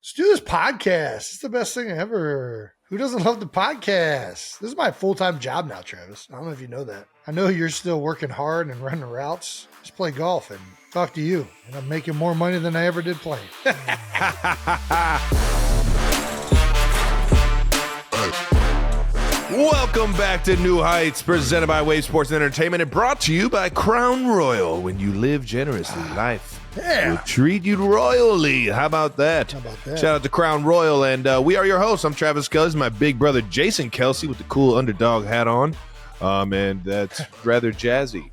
Let's do this podcast. It's the best thing ever. Who doesn't love the podcast? This is my full-time job now, Travis. I don't know if you know that. I know you're still working hard and running routes. Just play golf and talk to you. And I'm making more money than I ever did playing. Welcome back to New Heights, presented by Wave Sports and Entertainment and brought to you by Crown Royal. When you live generously, life will treat you royally. How about that? Shout out to Crown Royal, and we are your hosts. I'm Travis Kelsey, my big brother Jason Kelsey with the cool underdog hat on, and that's rather jazzy.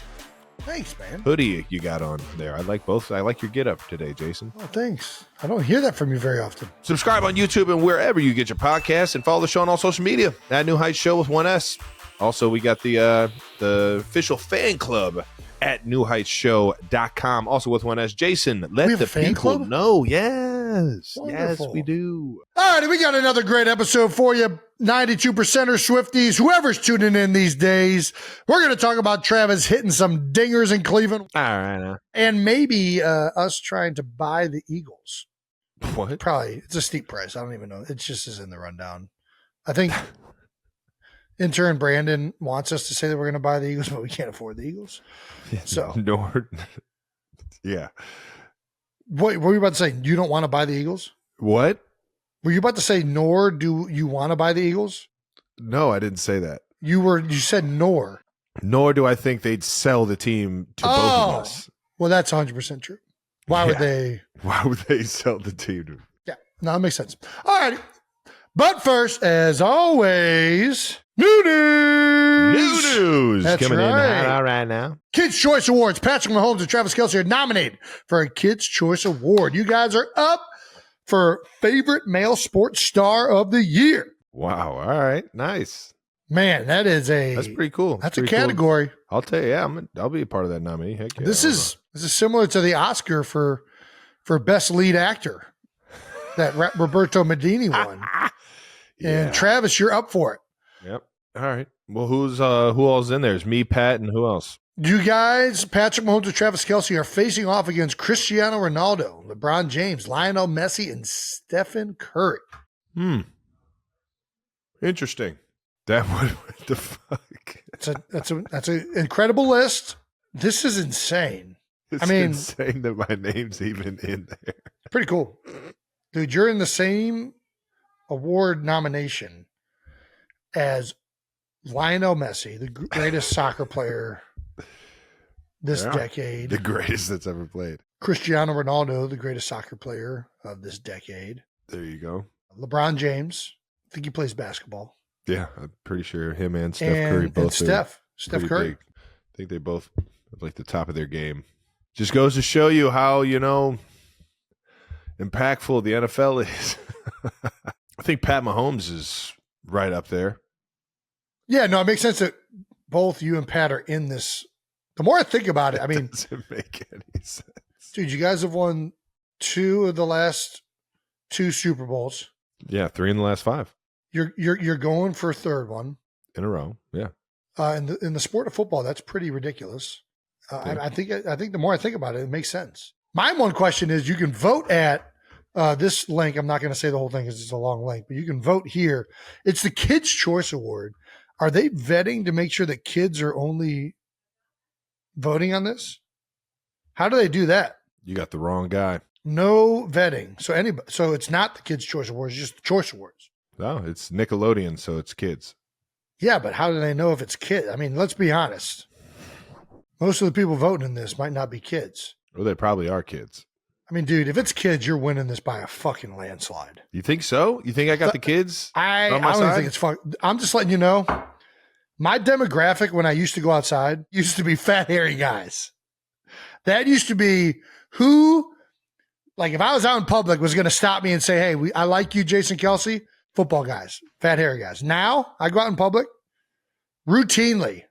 Thanks, man. Hoodie you got on there. I like both. I like your get up today, Jason. Oh, thanks. I don't hear that from you very often. Subscribe on YouTube and wherever you get your podcasts, and follow the show on all social media at New Heights Show with 1S. Also, we got the official fan club at newheightsshow.com, also with 1S. Jason, let the people know. Yes. Wonderful. Yes, we do. All right, we got another great episode for you. 92%er Swifties, whoever's tuning in these days. We're going to talk about Travis hitting some dingers in Cleveland. All right. And maybe us trying to buy the Eagles. What? Probably. It's a steep price. I don't even know. It just is in the rundown. I think intern Brandon wants us to say that we're going to buy the Eagles, but we can't afford the Eagles. So, yeah. What were you about to say? You don't want to buy the Eagles? What? Were you about to say, nor do you want to buy the Eagles? No, I didn't say that. You said nor. Nor do I think they'd sell the team to both of us. Well, that's 100% true. Why would they? Why would they sell the team? Yeah, no, that makes sense. All right. But first, as always, new news. New news. That's coming in right. hot right now. Kids' Choice Awards. Patrick Mahomes and Travis Kelsey are nominated for a Kids' Choice Award. You guys are up for Favorite Male Sports Star of the Year. Wow. All right. Nice. Man, that's pretty cool. That's a category. Cool. I'll tell you, I'll be a part of that nominee. Heck yeah, this is similar to the Oscar for Best Lead Actor that Roberto Medini won. Yeah. And Travis, you're up for it. Yep. All right. Well, who all's in there? It's me, Pat, and who else? You guys, Patrick Mahomes and Travis Kelsey, are facing off against Cristiano Ronaldo, LeBron James, Lionel Messi, and Stephen Curry. Interesting. What the fuck? That's an incredible list. This is insane. It's insane that my name's even in there. Pretty cool. Dude, you're in the same award nomination as Lionel Messi, the greatest soccer player this decade. The greatest that's ever played. Cristiano Ronaldo, the greatest soccer player of this decade. There you go. LeBron James. I think he plays basketball. Yeah, I'm pretty sure him and Steph Curry both. And Steph Curry. Big. I think they both have like the top of their game. Just goes to show you how, impactful the NFL is. I think Pat Mahomes is right up there. Yeah, no, it makes sense that both you and Pat are in this. The more I think about it, it doesn't make any sense. Dude, you guys have won 2 of the last 2 Super Bowls. Yeah, 3 in the last 5. You're going for a third one in a row. Yeah. In the sport of football, that's pretty ridiculous. I think the more I think about it, it makes sense. My one question is, you can vote at this link. I'm not going to say the whole thing because it's a long link, but you can vote here. It's the Kids' Choice Award. Are they vetting to make sure that kids are only voting on this? How do they do that? You got the wrong guy. No vetting. So it's not the Kids' Choice Awards, it's just the Choice Awards. No, it's Nickelodeon, so it's kids. Yeah, but how do they know if it's kids? I mean, let's be honest. Most of the people voting in this might not be kids. Well, they probably are kids. I mean, dude, if it's kids, you're winning this by a fucking landslide. You think so? You think I got the kids on my side? I don't think it's fun. I'm just letting you know. My demographic when I used to go outside used to be fat, hairy guys. That used to be who, like if I was out in public, was going to stop me and say, hey, I like you, Jason Kelsey, football guys, fat, hairy guys. Now I go out in public routinely.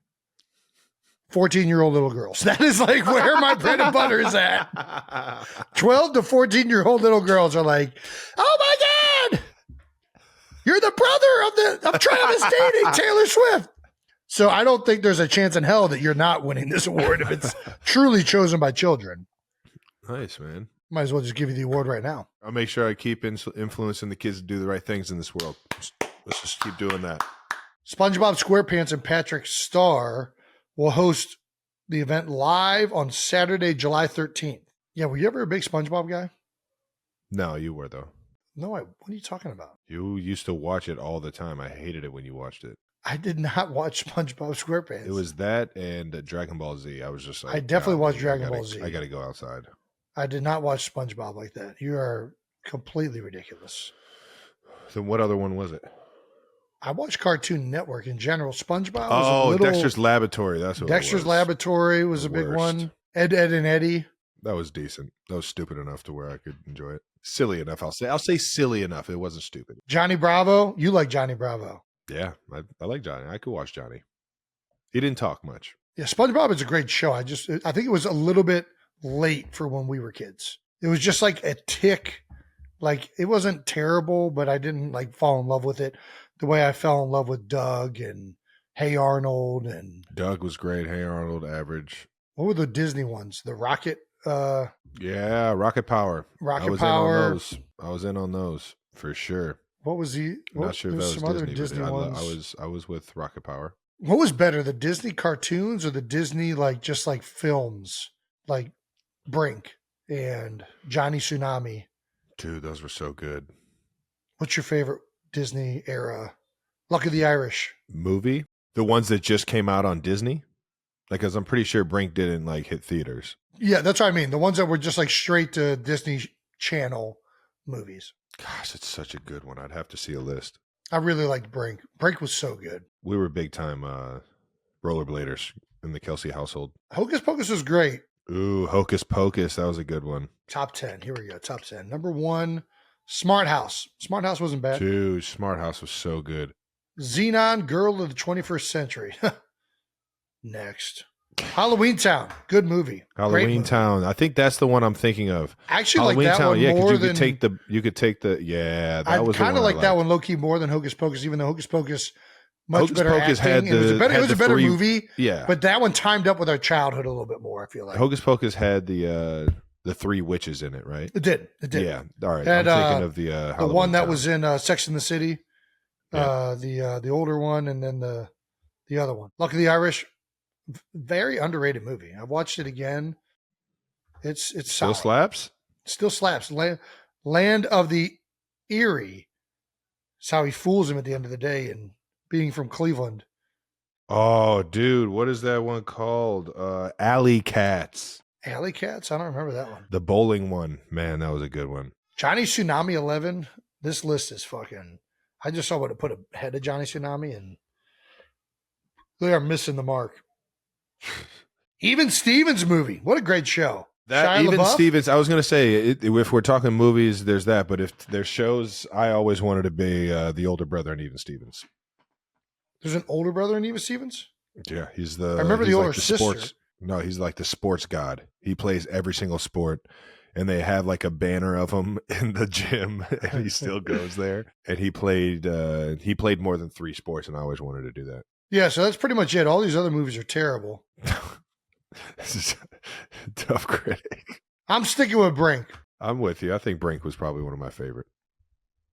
14-year-old little girls. That is like where my bread and butter is at. 12 to 14-year-old little girls are like, oh my God, you're the brother of Travis dating Taylor Swift. So I don't think there's a chance in hell that you're not winning this award if it's truly chosen by children. Nice, man. Might as well just give you the award right now. I'll make sure I keep influencing the kids to do the right things in this world. Let's just keep doing that. SpongeBob SquarePants and Patrick Star will host the event live on Saturday, July 13th. Yeah, were you ever a big SpongeBob guy? No, you were, though. No, what are you talking about? You used to watch it all the time. I hated it when you watched it. I did not watch SpongeBob SquarePants. It was that and Dragon Ball Z. I was just like, I definitely watched Dragon Ball Z. I got to go outside. I did not watch SpongeBob like that. You are completely ridiculous. Then what other one was it? I watched Cartoon Network in general. SpongeBob was Dexter's Laboratory. That's what Dexter's it was. Laboratory was a big one. Ed, and Eddie. That was decent. That was stupid enough to where I could enjoy it. Silly enough, I'll say. I'll say silly enough. It wasn't stupid. Johnny Bravo. You like Johnny Bravo. Yeah, I like Johnny. I could watch Johnny. He didn't talk much. Yeah, SpongeBob is a great show. I think it was a little bit late for when we were kids. It was just like a tick. Like, it wasn't terrible, but I didn't like fall in love with it the way I fell in love with Doug and Hey Arnold. And Doug was great. Hey Arnold, average. What were the Disney ones? The Rocket. Yeah, Rocket Power. Rocket Power. I was in on those for sure. What was the? I'm not sure if that was some other Disney ones. I was with Rocket Power. What was better, the Disney cartoons or the Disney just films like Brink and Johnny Tsunami? Dude, those were so good. What's your favorite Disney era? Luck of the Irish movie? The ones that just came out on Disney? Because I'm pretty sure Brink didn't hit theaters. Yeah, that's what I mean. The ones that were just straight to Disney Channel movies. Gosh, it's such a good one. I'd have to see a list. I really liked Brink. Brink was so good. We were big time rollerbladers in the Kelsey household. Hocus Pocus was great. Ooh, Hocus Pocus. That was a good one. Top 10. Here we go. Top 10. Number 1, Smart House. Smart House wasn't bad. Dude, Smart House was so good. Xenon, Girl of the 21st Century. Next. Halloween Town. Good movie. Halloween Town. I think that's the one I'm thinking of. Actually, Halloween like that Town, one yeah, more you than... you could take the yeah, that I was kind of like that liked. one low-key more than Hocus Pocus, even though Hocus Pocus much Hocus better Pocus acting. had It was a better movie. Yeah. But that one timed up with our childhood a little bit more, I feel like. Hocus Pocus had the 3 witches in it, right? It did. Yeah. All right. Had, I'm thinking of the Halloween one that Town. was in Sex and the City. Yeah. The older one, and then the other one. Luck of the Irish. Very underrated movie. I've watched it again. It's Still solid. slaps? Still slaps. Land of the Eerie. It's how he fools him at the end of the day, and being from Cleveland. Oh, dude, what is that one called? Alley Cats. Alley Cats? I don't remember that one. The bowling one. Man, that was a good one. Johnny Tsunami 11. This list is fucking... I just saw what it put ahead of Johnny Tsunami, and they are missing the mark. Even Stevens movie. What a great show. That Shia even LaBeouf? Stevens, I was going to say, if we're talking movies, there's that. But if there's shows, I always wanted to be the older brother in Even Stevens. There's an older brother in Eva Stevens? Yeah, he's the. I remember the older sister. Sports, no, he's like the sports god. He plays every single sport, and they have a banner of him in the gym, and he still goes there. And he played more than 3 sports, and I always wanted to do that. Yeah, so that's pretty much it. All these other movies are terrible. This is a tough critic. I'm sticking with Brink. I'm with you. I think Brink was probably one of my favorite.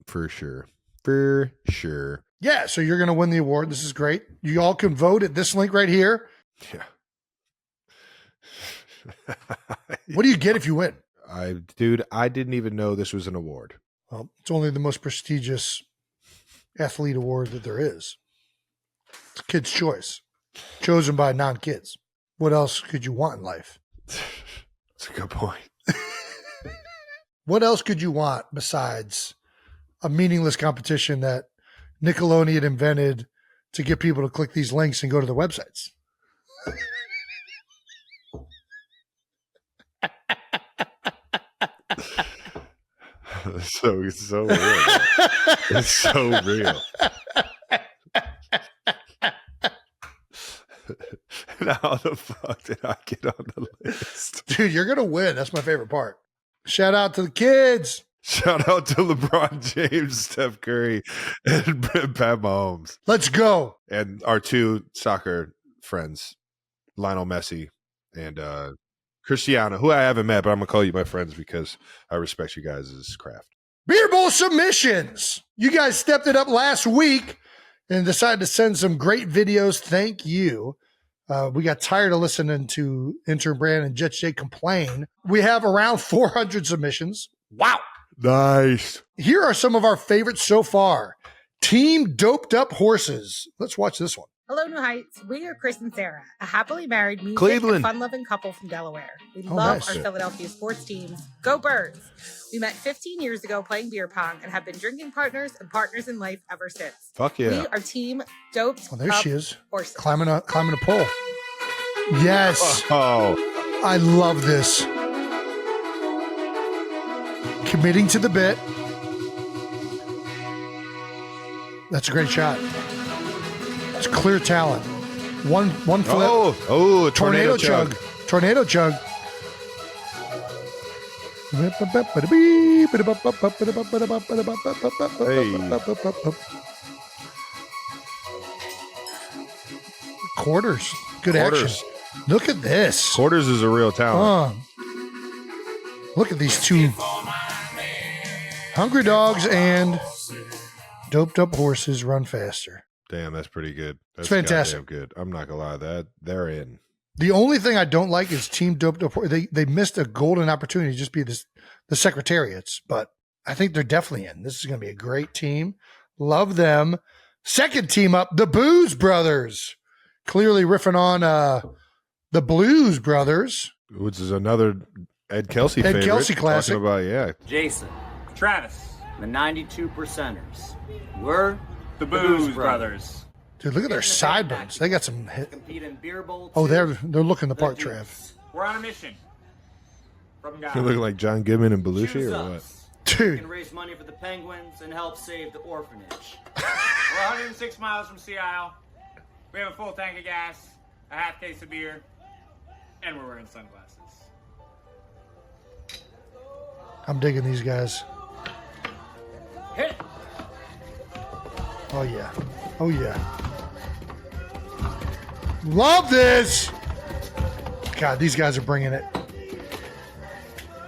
For sure. For sure. Yeah, so you're going to win the award. This is great. You all can vote at this link right here. Yeah. What do you get if you win? I didn't even know this was an award. Well, it's only the most prestigious athlete award that there is. It's Kid's Choice, chosen by non-kids. What else could you want in life? That's a good point. What else could you want besides a meaningless competition that Nickelodeon invented to get people to click these links and go to the websites? So real. It's so real. How the fuck did I get on the list? Dude, you're going to win. That's my favorite part. Shout out to the kids. Shout out to LeBron James, Steph Curry, and Pat Mahomes. Let's go. And our 2 soccer friends, Lionel Messi and Cristiano, who I haven't met, but I'm going to call you my friends because I respect you guys' craft. Beer Bowl submissions. You guys stepped it up last week and decided to send some great videos. Thank you. We got tired of listening to Intern Brand and Jet J complain. We have around 400 submissions. Wow. Nice. Here are some of our favorites so far. Team Doped Up Horses. Let's watch this one. Hello, New Heights. We are Chris and Sarah, a happily married, music Cleveland. and fun-loving couple from Delaware. We love nice. our Philadelphia sports teams. Go Birds! We met 15 years ago playing beer pong and have been drinking partners and partners in life ever since. Fuck yeah. We are Team Doped Oh, there Up she is. Horses. Climbing a pole. Yes. Oh, I love this. Committing to the bit. That's a great shot. It's clear talent. One flip. Oh, tornado chug. Tornado chug. Quarters. Good Quarters. action. Look at this. Quarters is a real talent. Look at these two hungry dogs and doped up horses run faster. Damn, that's pretty good. That's fantastic. goddamn good. I'm not gonna lie, they're in. The only thing I don't like is Team Doped Up. They missed a golden opportunity to just be the Secretariats, but I think they're definitely in. This is going to be a great team. Love them. Second team up, the Booze Brothers. Clearly riffing on the Blues Brothers. Which is another Ed Kelsey Ed favorite. Kelsey classic. Talking about, yeah. Jason, Travis, the 92 percenters. We're The Booze Brothers. Dude, look at their sideburns. They got some hit. compete in beer bowl. Oh, too. they're looking the part, The Trev. Dukes. We're on a mission. From God. You look like John Goodman and Belushi Choose or what? us. Dude. We can raise money for the Penguins and help save the orphanage. We're 106 miles from Sea Isle. We have a full tank of gas, a half case of beer, and we're wearing sunglasses. I'm digging these guys. Hit! Oh, yeah. Oh, yeah. Love this. God, these guys are bringing it.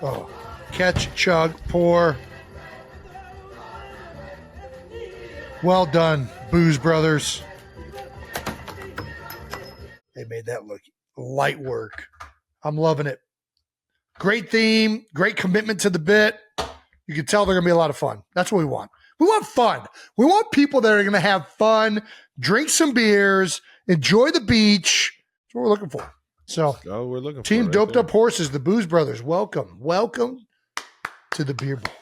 Oh, catch, chug, pour. Well done, Booze Brothers. They made that look light work. I'm loving it. Great theme, great commitment to the bit. You can tell they're going to be a lot of fun. That's what we want. We want fun. We want people that are going to have fun, drink some beers, enjoy the beach. That's what we're looking for. So, Oh, we're looking for Team it right Doped there. Up Horses, the Booze Brothers, welcome. Welcome to the Beer Bowl.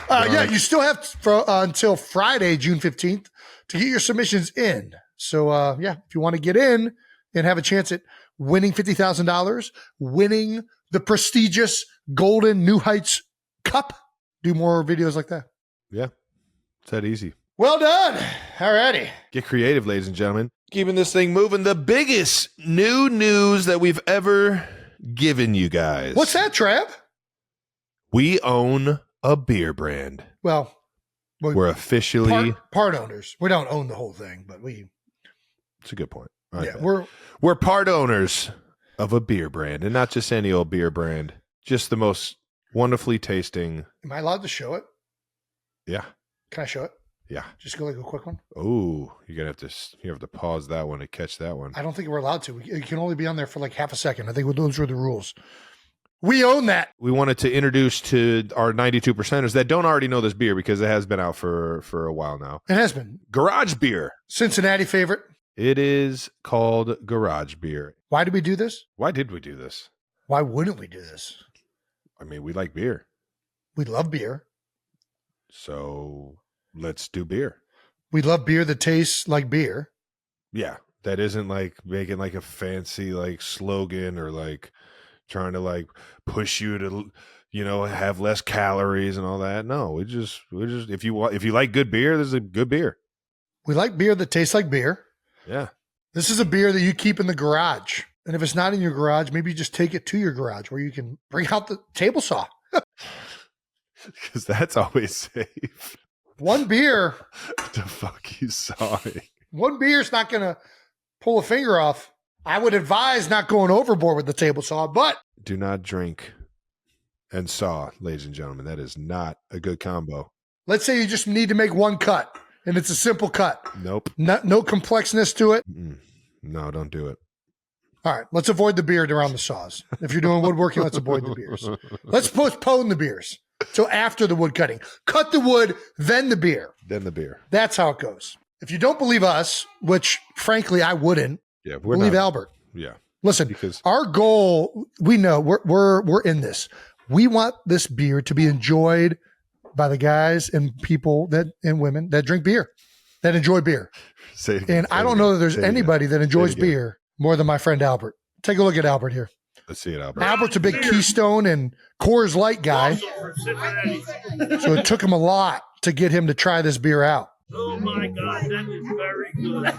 Yeah, you still have until Friday, June 15th, to get your submissions in. So, yeah, if you want to get in and have a chance at winning $50,000, winning the prestigious Golden New Heights Cup, do more videos like that. Yeah, it's that easy. Well done. All righty. Get creative, ladies and gentlemen. Keeping this thing moving. The biggest new news that we've ever given you guys. What's that, Trav? We own a beer brand. Well, We're officially. part owners. We don't own the whole thing, but It's a good point. I like yeah, that. We're part owners of a beer brand, and not just any old beer brand. Just the most wonderfully tasting. Am I allowed to show it? Yeah, Can I show it? yeah. Just go like a quick one. Oh, you have to pause that one to catch that one. I don't think we're allowed to. It can only be on there for like half a second. I think those are the rules. We own that. We wanted to introduce to our 92 percenters that don't already know this beer because it has been out for a while now. It has been. Garage beer. Cincinnati favorite. It is called Garage beer. Why did we do this? Why did we do this? Why wouldn't we do this? I mean, we like beer, We love beer. so let's do beer. We love beer that tastes like beer. Yeah, that isn't like making like a fancy like slogan or like trying to like push you to, you know, have less calories and all that. No, we just if you like good beer, this is a good beer. We like beer that tastes like beer. Yeah. This is a beer that you keep in the garage. And if it's not in your garage, maybe you just take it to your garage where you can bring out the table saw. Because that's always safe. One beer, The fuck you sawing? one beer's not going to pull a finger off. I would advise not going overboard with the table saw, but Do not drink and saw, ladies and gentlemen. That is not a good combo. let's say you just need to make one cut, and it's a simple cut. Nope. No complexness to it. No, don't do it. All right, let's avoid the beard around the saws. If you're doing woodworking, let's avoid the beers. Let's postpone the beers till after the wood cutting. Cut the wood, then the beer. Then the beer. That's how it goes. If you don't believe us, which frankly I wouldn't, Yeah, believe Albert. Yeah. Listen, Because our goal, we know we're in this. We want this beer to be enjoyed by the guys and people and women that drink beer, that enjoy beer. say it again, And say I it don't again, know that there's say it again. anybody that enjoys again. beer more than my friend Albert. Take a look at Albert here. Let's see it, Albert. Albert's a big Keystone and Coors Light guy, so it took him a lot to get him to try this beer out. Oh my God, that is very good.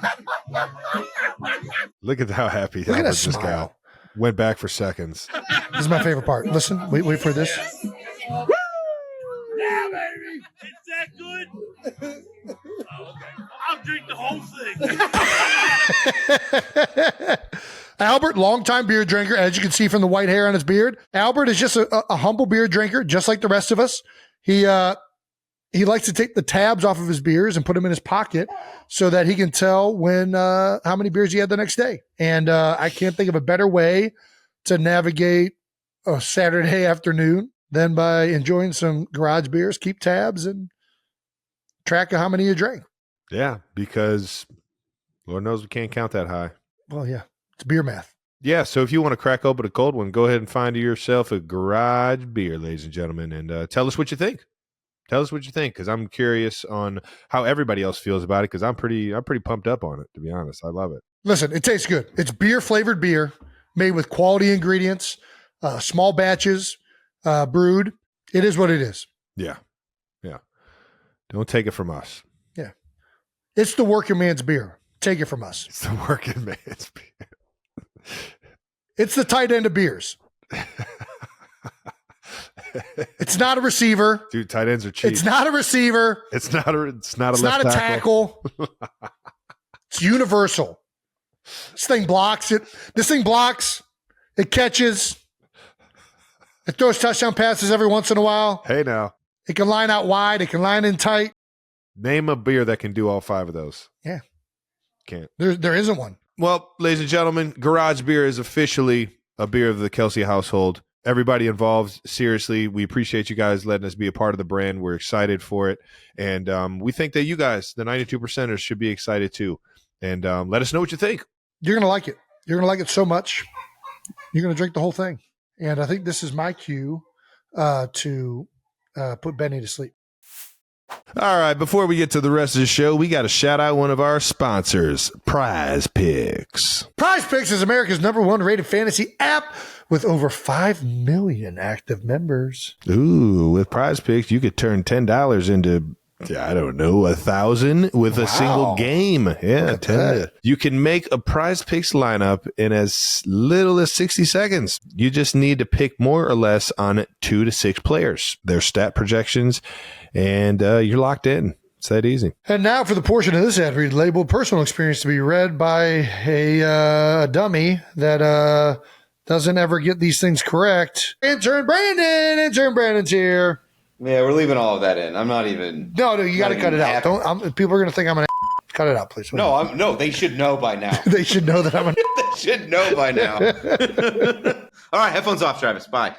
Look at how happy Look at Albert that just smile. got. Went back for seconds. This is my favorite part. Listen, wait for this. Yeah, baby. Is that good? Oh, okay. I'll drink the whole thing. Albert, longtime beer drinker, as you can see from the white hair on his beard. Albert is just a humble beer drinker, just like the rest of us. He likes to take the tabs off of his beers and put them in his pocket so that he can tell when how many beers he had the next day. And I can't think of a better way to navigate a Saturday afternoon than by enjoying some garage beers. Keep tabs and track of how many you drank. Yeah, because Lord knows we can't count that high. Well, yeah, it's beer math. Yeah, so if you want to crack open a cold one, go ahead and find yourself a garage beer, ladies and gentlemen, and tell us what you think. Tell us what you think, because I'm curious on how everybody else feels about it, because I'm pretty pumped up on it, to be honest. I love it. Listen, it tastes good. It's beer-flavored beer made with quality ingredients, small batches, brewed. It is what it is. Yeah. Yeah. Don't take it from us. Yeah. It's the working man's beer. Take it from us. It's the working man's beer. It's the tight end of beers. It's not a receiver. Dude, tight ends are cheap. It's not a receiver. It's not a It's left not a tackle. It's universal. This thing blocks it. This thing blocks. It catches. It throws touchdown passes every once in a while. Hey, now, It can line out wide. It can line in tight. name a beer that can do all five of those. Yeah. Can't. There isn't one. Well, ladies and gentlemen, Garage Beer is officially a beer of the Kelsey household. Everybody involved, seriously, we appreciate you guys letting us be a part of the brand. We're excited for it. And we think that you guys, the 92%ers, should be excited too. And let us know what you think. You're going to like it. You're going to like it so much. You're going to drink the whole thing. And I think this is my cue to put Benny to sleep. All right, before we get to the rest of the show, we got to shout out one of our sponsors, Prize Picks. Prize Picks is America's #1 rated fantasy app with over 5 million active members. Ooh, with Prize Picks, you could turn $10 into, I don't know, 1,000 with a single game. Yeah, 10. You can make a Prize Picks lineup in as little as 60 seconds. You just need to pick more or less on 2 to 6 players, their stat projections, and you're locked in. It's that easy. And now for the portion of this ad read labeled personal experience to be read by a dummy that doesn't ever get these things correct. Intern Brandon's here. Yeah, we're leaving all of that in. I'm not even. No, you got to Not cut it even out. happy. People are going to think I'm an cut it out, please. No, they should know by now. They should know that I'm an They should know by now. All right, headphones off, Travis. Bye.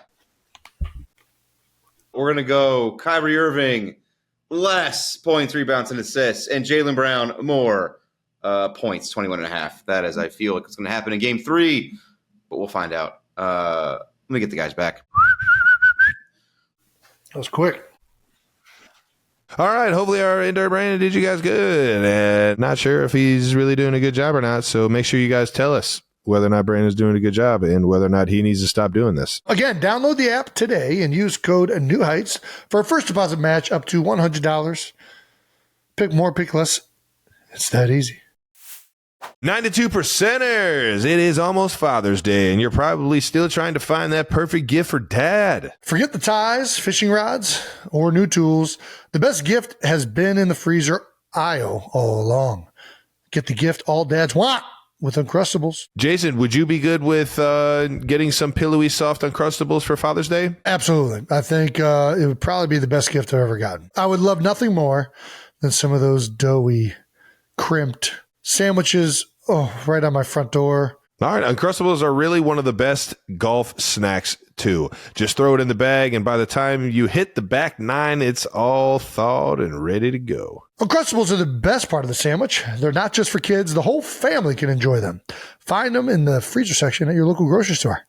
We're going to go Kyrie Irving, less 0.3 rebounds and assists, and Jaylen Brown, more points, 21.5. That is, I feel like it's going to happen in game 3, but we'll find out. Let me get the guys back. That was quick. All right, hopefully our intern Brandon did you guys good. And not sure if he's really doing a good job or not, so make sure you guys tell us whether or not Brandon's doing a good job and whether or not he needs to stop doing this. Again, download the app today and use code New Heights for a first deposit match up to $100. Pick more, pick less. It's that easy. 92%ers. It is almost Father's Day, and you're probably still trying to find that perfect gift for dad. Forget the ties, fishing rods, or new tools. The best gift has been in the freezer aisle all along. Get the gift all dads want with Uncrustables. Jason, would you be good with getting some pillowy soft Uncrustables for Father's Day? Absolutely. I think it would probably be the best gift I've ever gotten. I would love nothing more than some of those doughy, crimped sandwiches. Oh, right on my front door. All right. Uncrustables are really one of the best golf snacks, too. Just throw it in the bag, and by the time you hit the back nine, it's all thawed and ready to go. Uncrustables are the best part of the sandwich. They're not just for kids. The whole family can enjoy them. Find them in the freezer section at your local grocery store.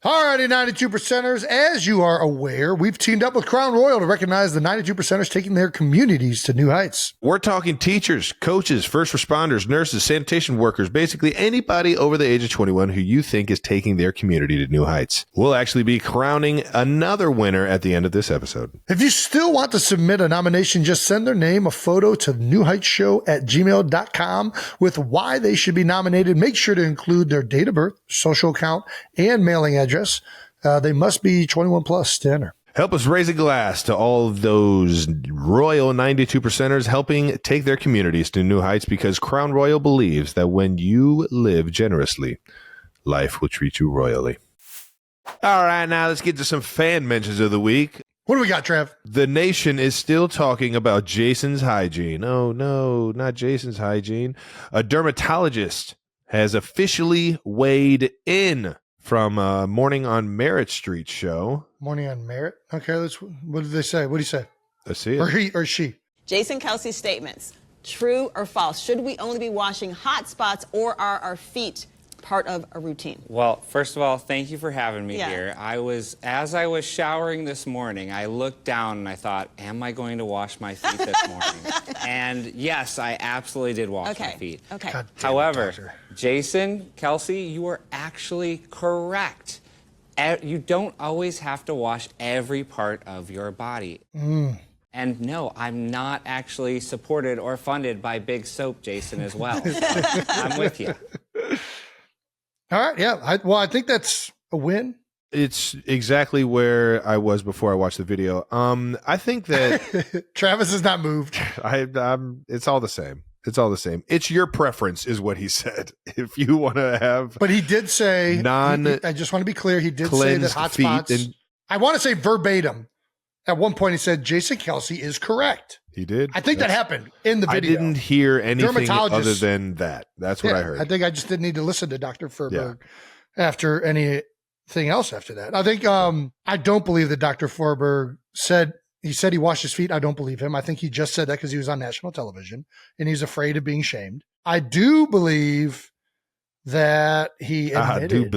Alrighty, 92%ers. As you are aware, we've teamed up with Crown Royal to recognize the 92%ers taking their communities to new heights. We're talking teachers, coaches, first responders, nurses, sanitation workers, basically anybody over the age of 21 who you think is taking their community to new heights. We'll actually be crowning another winner at the end of this episode. If you still want to submit a nomination, just send their name, a photo to newheightsshow@gmail.com with why they should be nominated. Make sure to include their date of birth, social account, and mailing address. They must be 21 plus to enter. Help us raise a glass to all of those Royal 92%ers helping take their communities to new heights, because Crown Royal believes that when you live generously, life will treat you royally. All right, now let's get to some fan mentions of the week. What do we got, Trev? The nation is still talking about Jason's hygiene. Oh, no, not Jason's hygiene. A dermatologist has officially weighed in from Morning on Merritt Street show. Morning on Merritt. Okay, what did they say? What did he say? Let's see it. Or he or she? Jason Kelsey's statements, true or false? Should we only be washing hot spots, or are our feet part of a routine? Well, first of all, thank you for having me here. As I was showering this morning, I looked down and I thought, am I going to wash my feet this morning? And yes, I absolutely did wash my feet. Okay. However, Jason, Kelsey, you are actually correct. You don't always have to wash every part of your body. And no, I'm not actually supported or funded by Big Soap, Jason, as well. I'm with you. All right, yeah. I think that's a win. It's exactly where I was before I watched the video. I think that Travis is not moved. It's all the same. It's all the same. It's your preference, is what he said. If you want to have, but he did say I just want to be clear. He did say that hot spots. I want to say verbatim. At one point, he said Jason Kelsey is correct. He did. I think that happened in the video. I didn't hear anything other than that. That's what I heard. I think I just didn't need to listen to Dr. Furberg after anything else after that. I think I don't believe that Dr. Furberg said he washed his feet. I don't believe him. I think he just said that because he was on national television and he's afraid of being shamed. I do believe that he admitted.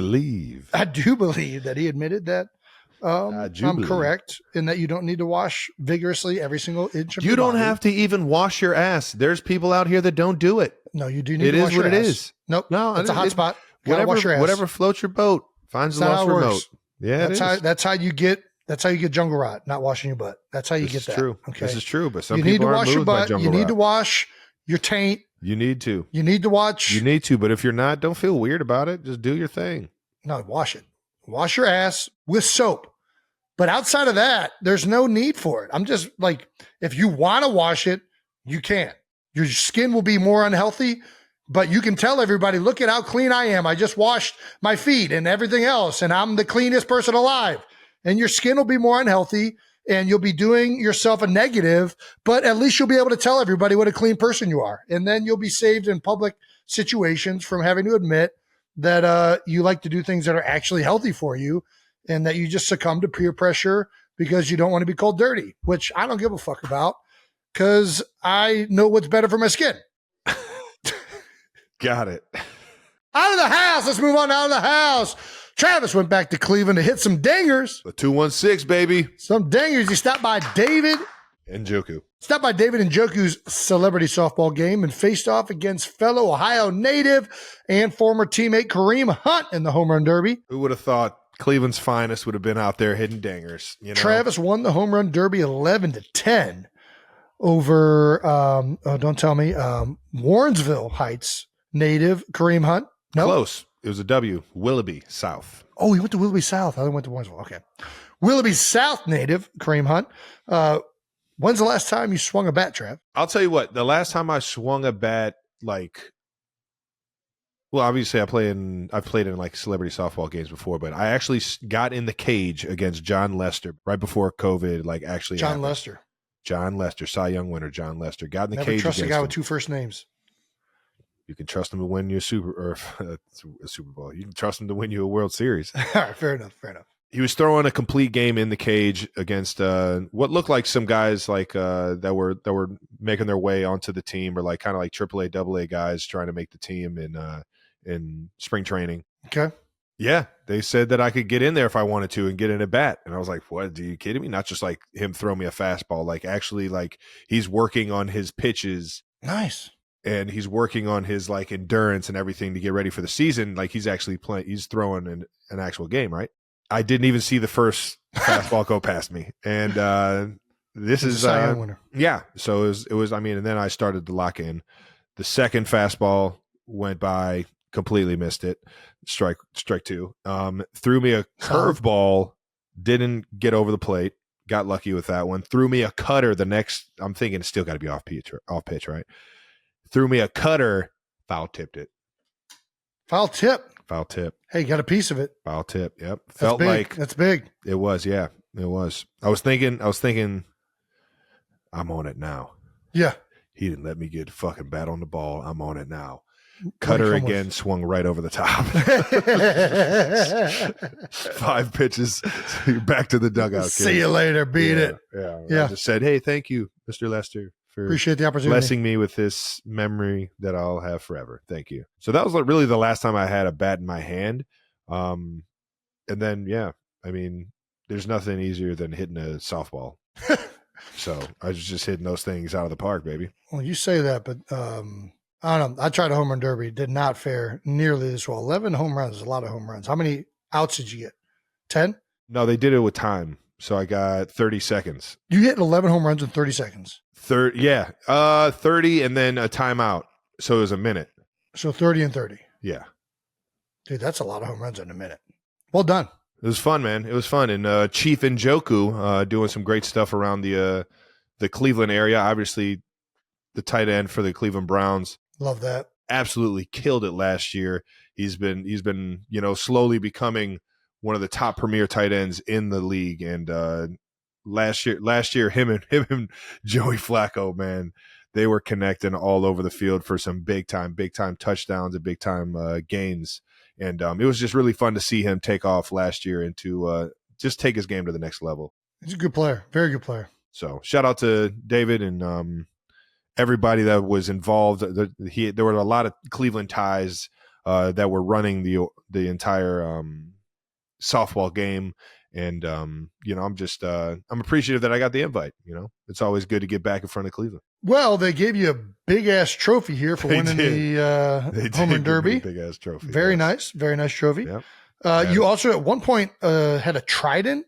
I do believe that he admitted that I'm correct in that you don't need to wash vigorously every single inch of your body. You don't have to even wash your ass. There's people out here that don't do it. No, you do need to wash your ass. It is what it is. Nope. No, it's a hot spot. Whatever floats your boat finds the lost remote. Yeah, that's how you get jungle rot, not washing your butt. That's how you get that. True. Okay. This is true, but some people aren't moved by jungle rot. You need to wash your taint. You need to. You need to watch. You need to, but if you're not, don't feel weird about it. Just do your thing. No, wash it. Wash your ass with soap. But outside of that, there's no need for it. I'm just like, if you want to wash it, you can. Your skin will be more unhealthy, but you can tell everybody, look at how clean I am. I just washed my feet and everything else, and I'm the cleanest person alive. And your skin will be more unhealthy, and you'll be doing yourself a negative, but at least you'll be able to tell everybody what a clean person you are. And then you'll be saved in public situations from having to admit that you like to do things that are actually healthy for you, and that you just succumb to peer pressure because you don't want to be called dirty, which I don't give a fuck about because I know what's better for my skin. Got it. Out of the house. Let's move on out of the house. Travis went back to Cleveland to hit some dingers. The 216, baby. Some dingers. He stopped by David Njoku. Stopped by David Njoku's celebrity softball game and faced off against fellow Ohio native and former teammate Kareem Hunt in the home run derby. Who would have thought Cleveland's finest would have been out there hitting dingers? You know? Travis won the home run derby 11-10 over, don't tell me, Warrensville Heights native Kareem Hunt. No? Close. It was a W. Willoughby South. Oh, he went to Willoughby South. I went to Warrensville. Okay. Willoughby South native Kareem Hunt. When's the last time you swung a bat, Trav? I'll tell you what. The last time I swung a bat, like Well, obviously, I've played in like celebrity softball games before, but I actually got in the cage against John Lester right before COVID. Like actually, John Lester, Cy Young winner, John Lester got in the never cage. trust a against guy him. with two first names. You can trust him to win you a Super Bowl. You can trust him to win you a World Series. All right, fair enough. He was throwing a complete game in the cage against what looked like some guys like that were making their way onto the team, or like kind of like AAA, AA guys trying to make the team in spring training. Okay. Yeah, they said that I could get in there if I wanted to and get in a bat, and I was like, "What? Are you kidding me?" Not just like him throw me a fastball, like actually like he's working on his pitches. Nice. And he's working on his like endurance and everything to get ready for the season. Like he's actually playing. He's throwing an actual game, right? I didn't even see the first fastball go past me, and this is Cy Young winner. Yeah. So it was. I mean, and then I started to lock in. The second fastball went by, completely missed it. Strike two. Threw me a curveball, didn't get over the plate. Got lucky with that one. Threw me a cutter. The next, I'm thinking it's still got to be off pitch, right? Threw me a cutter, foul tipped it. Foul tip. Hey, got a piece of it. Foul tip. Yep. Felt like that's big. It was. Yeah, it was. I was thinking. I'm on it now. Yeah. He didn't let me get a fucking bat on the ball. I'm on it now. Cutter again, swung right over the top. 5 pitches, back to the dugout. See you later. Beat it. Yeah. I just said, hey, thank you, Mr. Lester, for appreciate the opportunity, blessing me with this memory that I'll have forever. Thank you. So that was like really the last time I had a bat in my hand. And then, yeah, I mean, there's nothing easier than hitting a softball. So I was just hitting those things out of the park, baby. Well, you say that, but I don't know. I tried a home run derby. Did not fare nearly this well. 11 home runs is a lot of home runs. How many outs did you get? 10? No, they did it with time. So I got 30 seconds. You hit 11 home runs in 30 seconds. 30 and then a timeout. So it was a minute. So 30 and 30. Yeah. Dude, that's a lot of home runs in a minute. Well done. It was fun, man. It was fun. And Chief Njoku doing some great stuff around the Cleveland area. Obviously, the tight end for the Cleveland Browns. Love that. Absolutely killed it last year. He's been slowly becoming one of the top premier tight ends in the league. And last year, him and Joey Flacco, man, they were connecting all over the field for some big time touchdowns and big time gains. And it was just really fun to see him take off last year and to just take his game to the next level. He's a good player, very good player. So shout out to David and everybody that was involved. There were a lot of Cleveland ties that were running the entire softball game. And, I'm appreciative that I got the invite. It's always good to get back in front of Cleveland. Well, they gave you a big ass trophy here for winning the home run derby. Big ass trophy. Very nice trophy. Yep. You also at one point had a trident.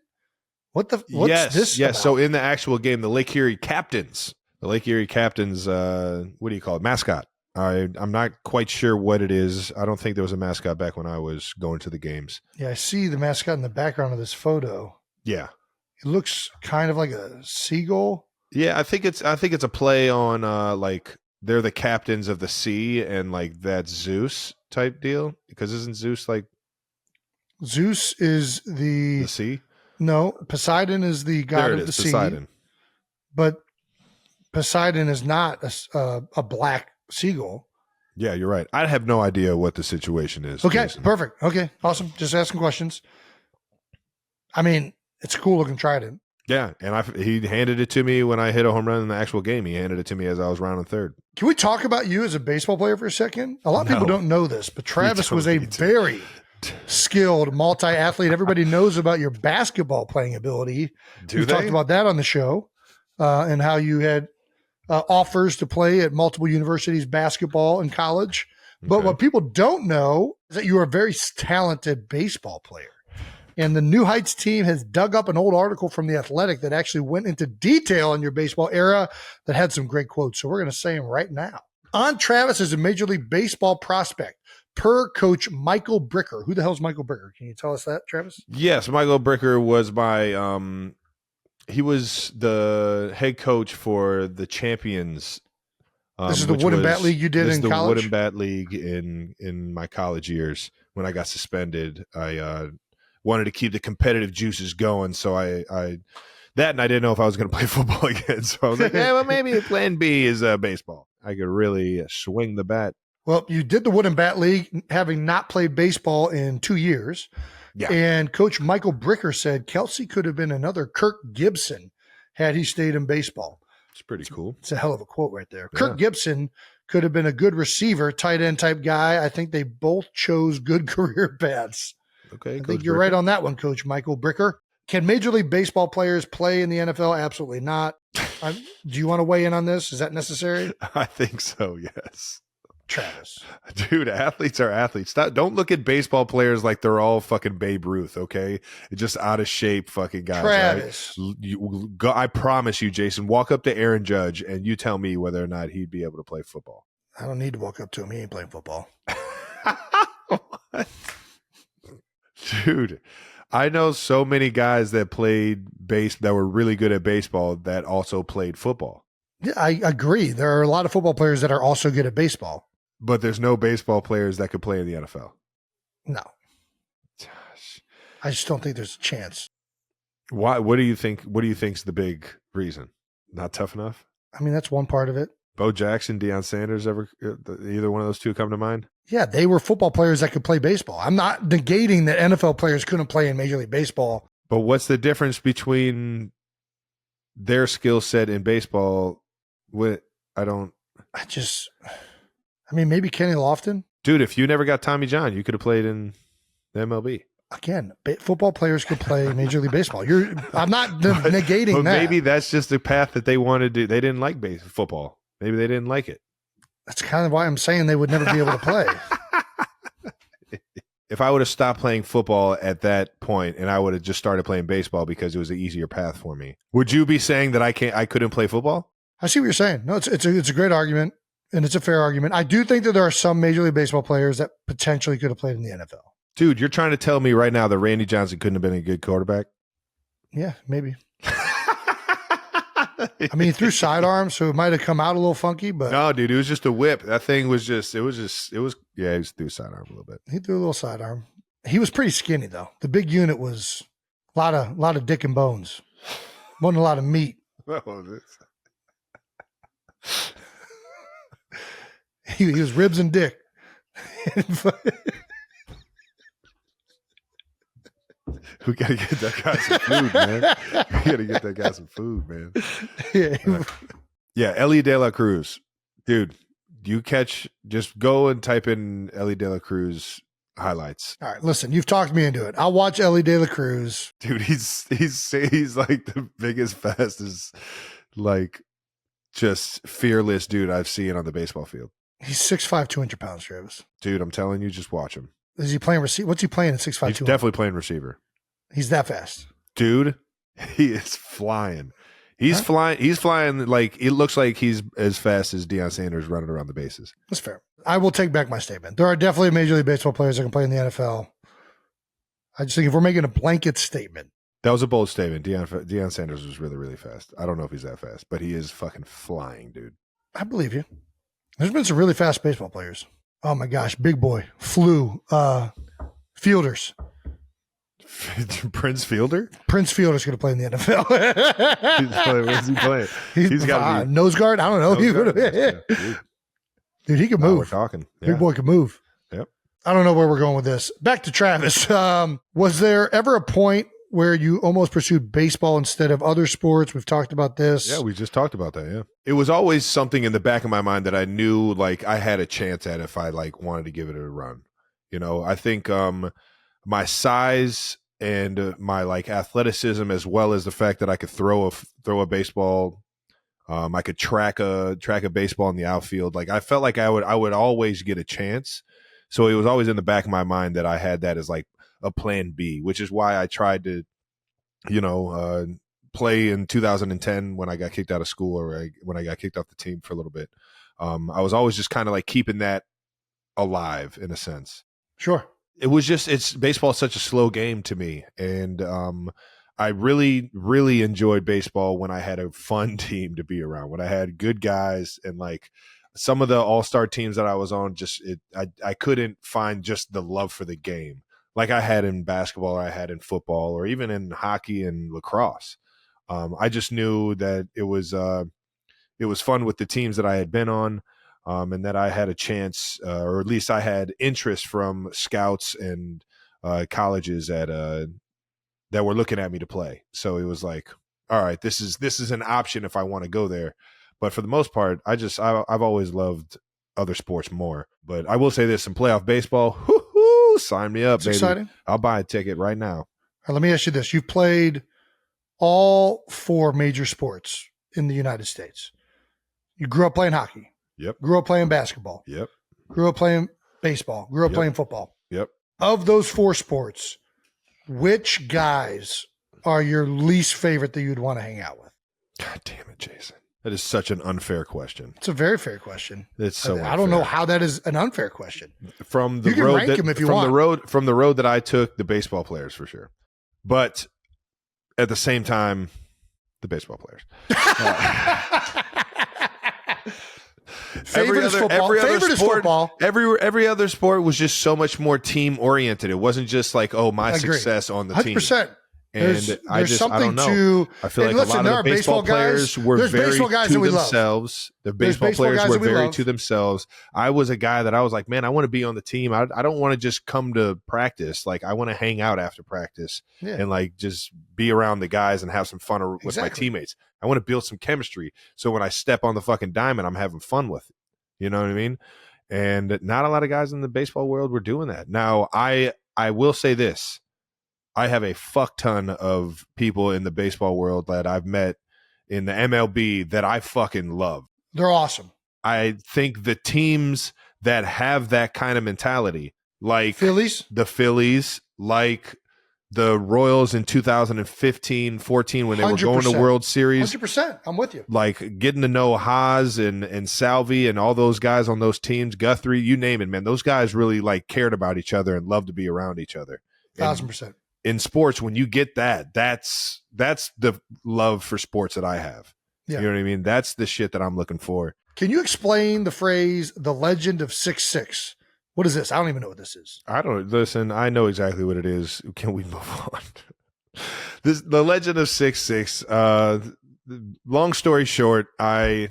What's this? Yes. about? So in the actual game, the Lake Erie Captains, what do you call it? Mascot. I'm not quite sure what it is. I don't think there was a mascot back when I was going to the games. Yeah, I see the mascot in the background of this photo. Yeah. It looks kind of like a seagull. Yeah, I think it's a play on like they're the captains of the sea and like that Zeus type deal, because isn't Zeus like Zeus is the sea? No, Poseidon is the god of the Poseidon. sea. But Poseidon is not a black seagull. Yeah, you're right. I have no idea what the situation is. Okay, Jason. perfect. Okay, awesome. Just asking questions. I mean, it's a cool looking trident. Yeah, and he handed it to me when I hit a home run in the actual game. He handed it to me as I was rounding third. Can we talk about you as a baseball player for a second? A lot of people don't know this, but Travis was a very skilled multi-athlete. Everybody knows about your basketball playing ability. We've talked about that on the show and how you had offers to play at multiple universities, basketball in college. But what people don't know is that you are a very talented baseball player. And the New Heights team has dug up an old article from The Athletic that actually went into detail on your baseball era that had some great quotes. So we're going to say them right now. On Travis is a Major League Baseball prospect, per Coach Michael Bricker. Who the hell is Michael Bricker? Can you tell us that, Travis? Yes, Michael Bricker was he was the head coach for the champions This is the wooden bat league you did in college? This is the wooden bat league in my college years. When I got suspended, I wanted to keep the competitive juices going. So I and I didn't know if I was going to play football again. So I was like, well, maybe plan B is baseball. I could really swing the bat. Well, you did the wooden bat league, having not played baseball in 2 years. Yeah. And Coach Michael Bricker said Kelsey could have been another Kirk Gibson had he stayed in baseball. It's pretty cool. It's a hell of a quote right there. Yeah. Kirk Gibson could have been a good receiver, tight end type guy. I think they both chose good career paths. Okay. I think you're right on that one, Coach Michael Bricker. Can Major League Baseball players play in the NFL? Absolutely not. Do you want to weigh in on this? Is that necessary? I think so, yes. Travis. Dude, athletes are athletes. Don't look at baseball players like they're all fucking Babe Ruth, okay? Just out of shape fucking guys. Travis. Right? I promise you, Jason, walk up to Aaron Judge and you tell me whether or not he'd be able to play football. I don't need to walk up to him. He ain't playing football. What? Dude, I know so many guys that played that were really good at baseball that also played football. Yeah, I agree. There are a lot of football players that are also good at baseball. But there's no baseball players that could play in the NFL. No. Gosh. I just don't think there's a chance. Why? What do you think? What do you think's the big reason? Not tough enough? I mean, that's one part of it. Bo Jackson, Deion Sanders, either one of those two come to mind? Yeah, they were football players that could play baseball. I'm not negating that NFL players couldn't play in Major League Baseball. But what's the difference between their skill set in baseball? I mean, maybe Kenny Lofton. Dude, if you never got Tommy John, you could have played in the MLB. Again, football players could play Major League Baseball. I'm not negating but that. Maybe that's just the path that they wanted to. They didn't like football. Maybe they didn't like it. That's kind of why I'm saying they would never be able to play. If I would have stopped playing football at that point and I would have just started playing baseball because it was an easier path for me, would you be saying that I couldn't play football? I see what you're saying. No, it's a great argument, and it's a fair argument. I do think that there are some Major League Baseball players that potentially could have played in the NFL. Dude, you're trying to tell me right now that Randy Johnson couldn't have been a good quarterback? Yeah, maybe. I mean, he threw sidearms, so it might have come out a little funky, but no, dude, it was just a whip. That thing was he threw sidearm a little bit. He threw a little sidearm. He was pretty skinny though. The big unit was a lot of dick and bones. Wasn't a lot of meat. He was ribs and dick. We gotta get that guy some food, man. We gotta get that guy some food, man. Yeah, Ellie De La Cruz. Dude, just go and type in Ellie De La Cruz highlights. All right, listen, you've talked me into it. I'll watch Ellie De La Cruz. Dude, he's like the biggest, fastest, like just fearless dude I've seen on the baseball field. He's 6'5", 200 pounds, Travis. Dude, I'm telling you, just watch him. Is he playing receiver? What's he playing at 6'5", 200? He's definitely playing receiver. He's that fast. Dude, he is flying. He's flying like it looks like he's as fast as Deion Sanders running around the bases. That's fair. I will take back my statement. There are definitely Major League Baseball players that can play in the NFL. I just think if we're making a blanket statement. That was a bold statement. Deion Sanders was really, really fast. I don't know if he's that fast, but he is fucking flying, dude. I believe you. There's been some really fast baseball players. Oh my gosh, big boy, flew, fielders. Prince Fielder? Prince Fielder's going to play in the NFL. Where's he playing? He's got nose guard. I don't know. Dude, he can move. We're talking. Yeah. Big boy can move. Yep. I don't know where we're going with this. Back to Travis. Was there ever a point where you almost pursued baseball instead of other sports? We've talked about this. Yeah, we just talked about that. Yeah. It was always something in the back of my mind that I knew like I had a chance at if I like wanted to give it a run. You know, I think my size and my like athleticism, as well as the fact that I could throw a baseball, I could track a baseball in the outfield. Like I felt like I would always get a chance. So it was always in the back of my mind that I had that as like a plan B, which is why I tried to, play in 2010 when I got kicked out of school or when I got kicked off the team for a little bit. I was always just kind of like keeping that alive in a sense. Sure. It was just, baseball is such a slow game to me. And I really, really enjoyed baseball when I had a fun team to be around, when I had good guys and like some of the all-star teams that I was on, I couldn't find just the love for the game like I had in basketball, or I had in football, or even in hockey and lacrosse. I just knew that it was fun with the teams that I had been on, and that I had a chance, or at least I had interest from scouts and colleges that were looking at me to play. So it was like, all right, this is an option if I want to go there. But for the most part, I've always loved other sports more. But I will say this: in playoff baseball, sign me up, It's baby. exciting. I'll buy a ticket right now. All right, let me ask you this. You've played all 4 major sports in the United States. You grew up playing hockey. Yep. Grew up playing basketball. Yep. Grew up playing baseball. Grew up playing football. Yep. Of those 4 sports, which guys are your least favorite that you'd want to hang out with? God damn it, Jason. That is such an unfair question. It's a very fair question. It's so I don't know how that is an unfair question. From the You can road rank that, them if you from want. from the road that I took, the baseball players for sure. But at the same time, the baseball players. Favorite is football. Favorite is football. Every other sport was just so much more team oriented. It wasn't just like, oh, my Agreed. success on the team. 100%. And There's I something don't know. to. I feel like and listen, a lot there of are the baseball players were there's very baseball guys to that we love. themselves. The There's baseball baseball players guys were that we very love. to themselves. I was a guy that I was like, man, I want to be on the team. I don't want to just come to practice. Like, I want to hang out after practice and like just be around the guys and have some fun with my teammates. I want to build some chemistry. So when I step on the fucking diamond, I'm having fun with it. You know what I mean? And not a lot of guys in the baseball world were doing that. Now, I will say this. I have a fuck ton of people in the baseball world that I've met in the MLB that I fucking love. They're awesome. I think the teams that have that kind of mentality, like the Phillies, like the Royals in 2015-14 when they were going to World Series. 100%. I'm with you. Like getting to know Haas and Salvi and all those guys on those teams, Guthrie, you name it, man. Those guys really like cared about each other and loved to be around each other. 1,000%. In sports, when you get that, that's the love for sports that I have. Yeah. You know what I mean? That's the shit that I'm looking for. Can you explain the phrase "the legend of 6'6"? What is this? I don't even know what this is. I don't listen. I know exactly what it is. Can we move on? The legend of 6'6". Long story short, I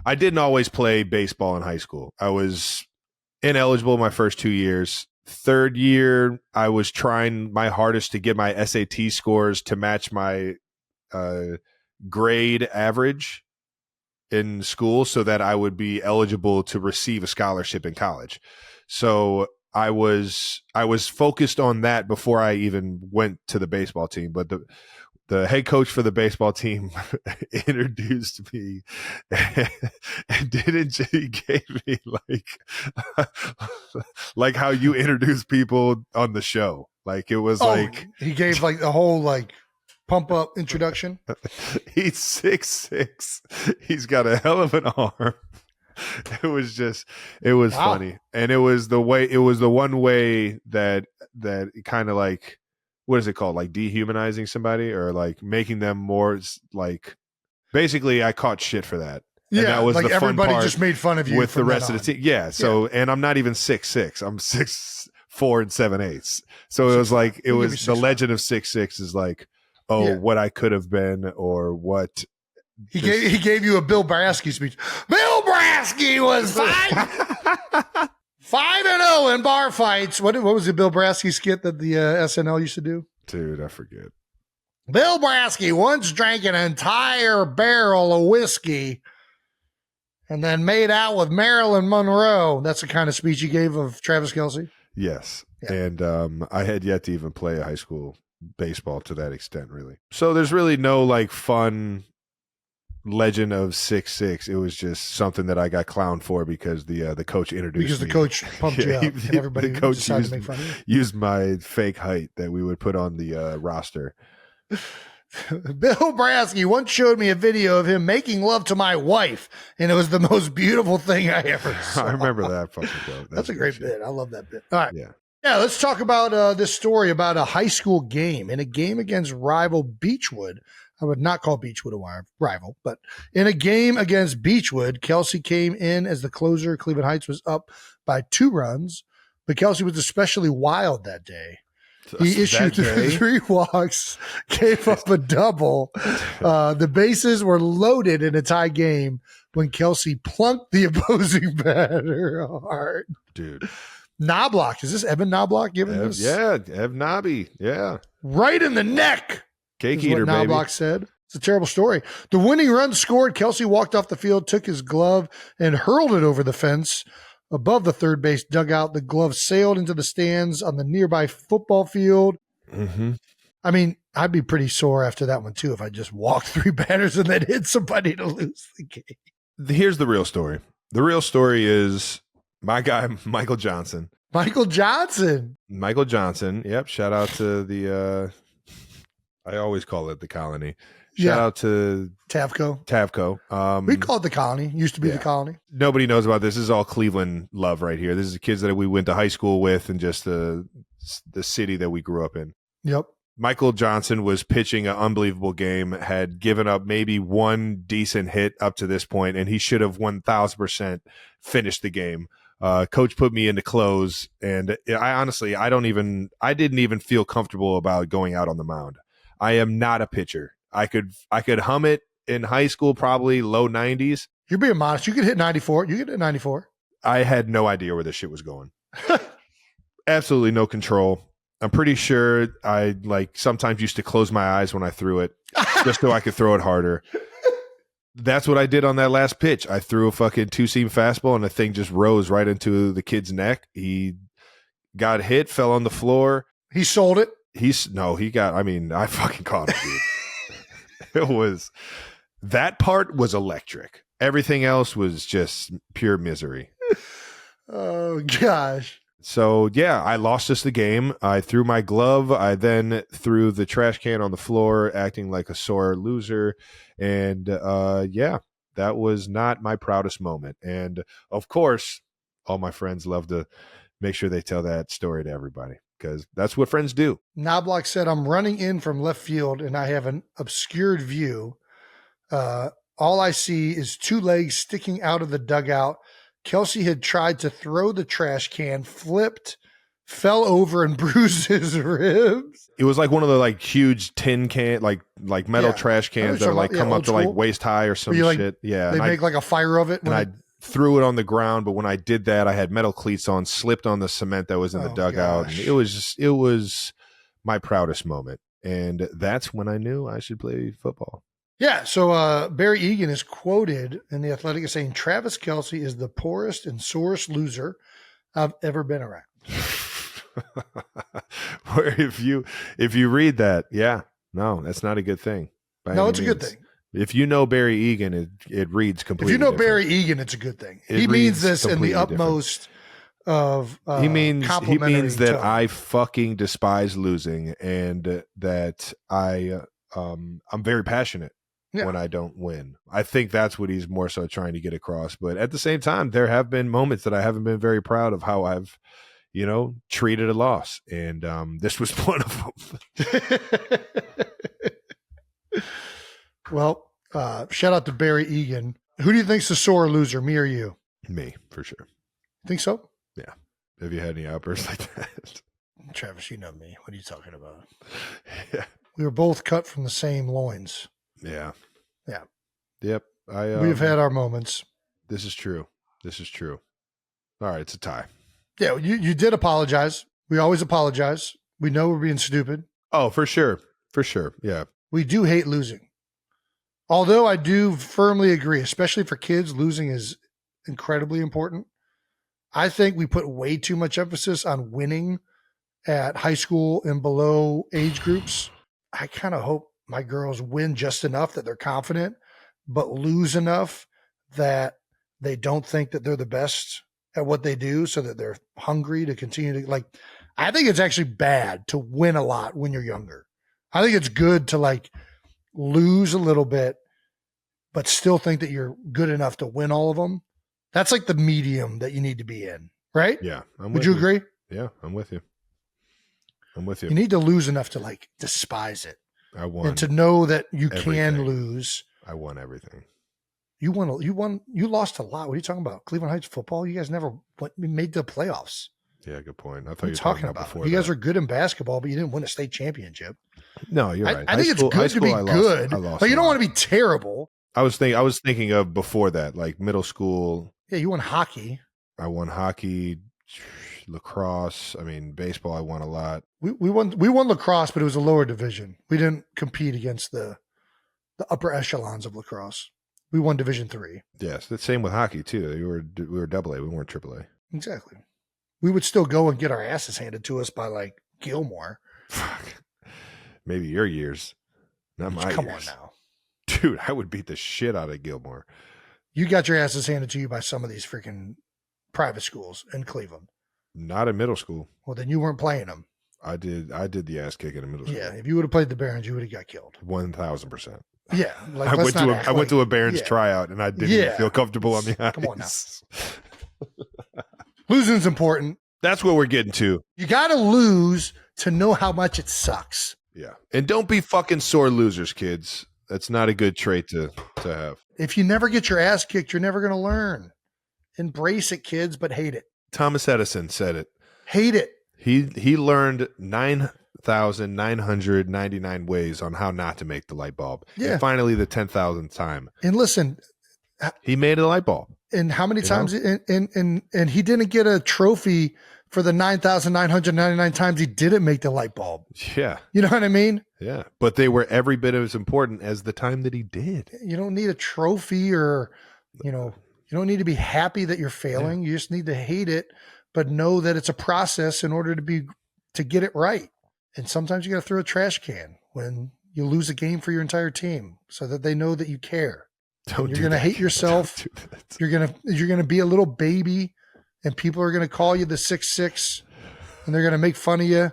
didn't always play baseball in high school. I was ineligible my first 2 years. Third year, I was trying my hardest to get my SAT scores to match my grade average in school so that I would be eligible to receive a scholarship in college. So I was focused on that before I even went to the baseball team. But the head coach for the baseball team introduced me and he gave me like how you introduce people on the show. Like it was like he gave like the whole like pump up introduction. He's 6'6". He's got a hell of an arm. It was funny. And it was the one way that kind of like, what is it called? Like dehumanizing somebody or like making them more like, basically I caught shit for that. And that was like the fun everybody part just made fun of you with the rest of the team. Yeah. So, and I'm not even 6'6". I'm 6'4" and 7/8. So it was like, it was the legend of 6'6" is like, what I could have been or what. He gave you a Bill Brasky speech. Bill Brasky was 5-0 in bar fights. What was the Bill Brasky skit that the SNL used to do? Dude, I forget. Bill Brasky once drank an entire barrel of whiskey and then made out with Marilyn Monroe. That's the kind of speech he gave of Travis Kelce. Yes. Yeah. And I had yet to even play a high school baseball to that extent, really. So there's really no like fun legend of 6'6". It was just something that I got clowned for because the coach introduced because me. The coach pumped you up and everybody the coach decided to make fun of you. Used my fake height that we would put on the roster. Bill Brasky once showed me a video of him making love to my wife, and it was the most beautiful thing I ever saw. I remember that fucking quote. That's a great bit. I love that bit. All right. Yeah, let's talk about this story about a high school game. In a game against rival Beechwood, I would not call Beechwood a rival, but in a game against Beechwood, Kelsey came in as the closer. Cleveland Heights was up by 2 runs, but Kelsey was especially wild that day. He issued 3 walks, gave up a double. The bases were loaded in a tie game when Kelsey plunked the opposing batter hard. Dude. Knobloch. Is this Evan Knobloch giving this? Yeah, Ev Nobby. Yeah. Right in the neck. Cake is eater, what Knobloch baby. said. It's a terrible story. The winning run scored. Kelsey walked off the field, took his glove, and hurled it over the fence above the third base dugout. The glove sailed into the stands on the nearby football field. Mm-hmm. I mean, I'd be pretty sore after that one, too, if I just walked 3 batters and then hit somebody to lose the game. Here's the real story. The real story is my guy, Michael Johnson. Michael Johnson. Yep. Shout out to the, I always call it the Colony. Shout out to Tavco. We call it the Colony. Used to be the Colony. Nobody knows about this. This is all Cleveland love right here. This is the kids that we went to high school with and just the city that we grew up in. Yep. Michael Johnson was pitching an unbelievable game, had given up maybe 1 decent hit up to this point, and he should have 1,000% finished the game. Coach put me into close, and I didn't even feel comfortable about going out on the mound. I am not a pitcher. I could hum it in high school, probably low 90s. You're being modest. You could hit 94. You could hit 94. I had no idea where this shit was going. Absolutely no control. I'm pretty sure I sometimes used to close my eyes when I threw it just so I could throw it harder. That's what I did on that last pitch. I threw a fucking 2-seam fastball and the thing just rose right into the kid's neck. He got hit, fell on the floor. He sold it. I fucking caught him, dude. That part was electric. Everything else was just pure misery. Oh, gosh. So, yeah, I lost us the game. I threw my glove. I then threw the trash can on the floor, acting like a sore loser. And, that was not my proudest moment. And, of course, all my friends love to make sure they tell that story to everybody because that's what friends do. Knobloch said, I'm running in from left field, and I have an obscured view. All I see is 2 legs sticking out of the dugout. Kelsey had tried to throw the trash can, flipped, fell over, and bruised his ribs. It was like one of the huge tin can, like metal trash cans that are come up to waist high or some shit. Yeah, they make a fire of it. And I threw it on the ground, but when I did that, I had metal cleats on, slipped on the cement that was in the dugout. And it was my proudest moment, and that's when I knew I should play football. Yeah, so Barry Egan is quoted in The Athletic as saying, Travis Kelce is the poorest and sorest loser I've ever been around. Where if you read that, no, that's not a good thing. No, it's a good thing. If you know Barry Egan, it reads completely If you know different. Barry Egan, it's a good thing. He means this in the utmost of he means complimentary that tone. I fucking despise losing and that I'm very passionate when I don't win. I think that's what he's more so trying to get across. But at the same time, there have been moments that I haven't been very proud of how I've, treated a loss. And this was one of them. Well, shout out to Barry Egan. Who do you think's the sore loser, me or you? Me, for sure. Think so? Yeah. Have you had any outbursts like that? Travis, you know me. What are you talking about? Yeah. We were both cut from the same loins. Yeah. Yeah. Yep. We've had our moments. This is true. All right, it's a tie. Yeah, you did apologize. We always apologize. We know we're being stupid. Oh, for sure. For sure. Yeah. We do hate losing. Although I do firmly agree, especially for kids, losing is incredibly important. I think we put way too much emphasis on winning at high school and below age groups. I kind of hope my girls win just enough that they're confident, but lose enough that they don't think that they're the best at what they do so that they're hungry to continue to I think it's actually bad to win a lot when you're younger. I think it's good to lose a little bit, but still think that you're good enough to win all of them. That's the medium that you need to be in, right? Yeah. Would you agree? Yeah, I'm with you. You need to lose enough to despise it. I won. And to know that you everything. can lose. I won everything. You lost a lot. What are you talking about? Cleveland Heights football? You guys never made the playoffs. Yeah, good point. I thought What are you were talking about before. You guys are good in basketball, but you didn't win a state championship. No, you're right. I think it's good to be good, but you don't want to be terrible. I was thinking of before that, like middle school. Yeah, you won hockey. I won hockey, lacrosse. I mean, baseball. I won a lot. We won lacrosse, but it was a lower division. We didn't compete against the upper echelons of lacrosse. We won Division III. Yes, the same with hockey too. We were AA. We weren't AAA. Exactly. We would still go and get our asses handed to us by like Gilmore. Fuck. Maybe your years, not my Come years. on now. Dude, I would beat the shit out of Gilmore. You got your asses handed to you by some of these freaking private schools in Cleveland. Not in middle school. Well, then you weren't playing them. I did the ass kick in middle school. Yeah, if you would have played the Barons, you would have got killed. 1,000%. Yeah, like I went to a Barons tryout and I didn't feel comfortable on the ice. Come on now. Losing's important. That's what we're getting to. You got to lose to know how much it sucks. Yeah, and don't be fucking sore losers, kids. That's not a good trait to have. If you never get your ass kicked, you're never going to learn. Embrace it, kids, but hate it. Thomas Edison said it. Hate it. He learned 9,999 ways on how not to make the light bulb. Yeah. And finally, the 10,000th time. And listen, he made a light bulb. And how many times? And he didn't get a trophy for the 9,999 times he didn't make the light bulb. Yeah. You know what I mean? Yeah. But they were every bit as important as the time that he did. You don't need a trophy or, you don't need to be happy that you're failing. Yeah. You just need to hate it, but know that it's a process in order to get it right. And sometimes you got to throw a trash can when you lose a game for your entire team so that they know that you care. You're going to hate yourself. You're going to be a little baby and people are going to call you the 6'6" and they're going to make fun of you.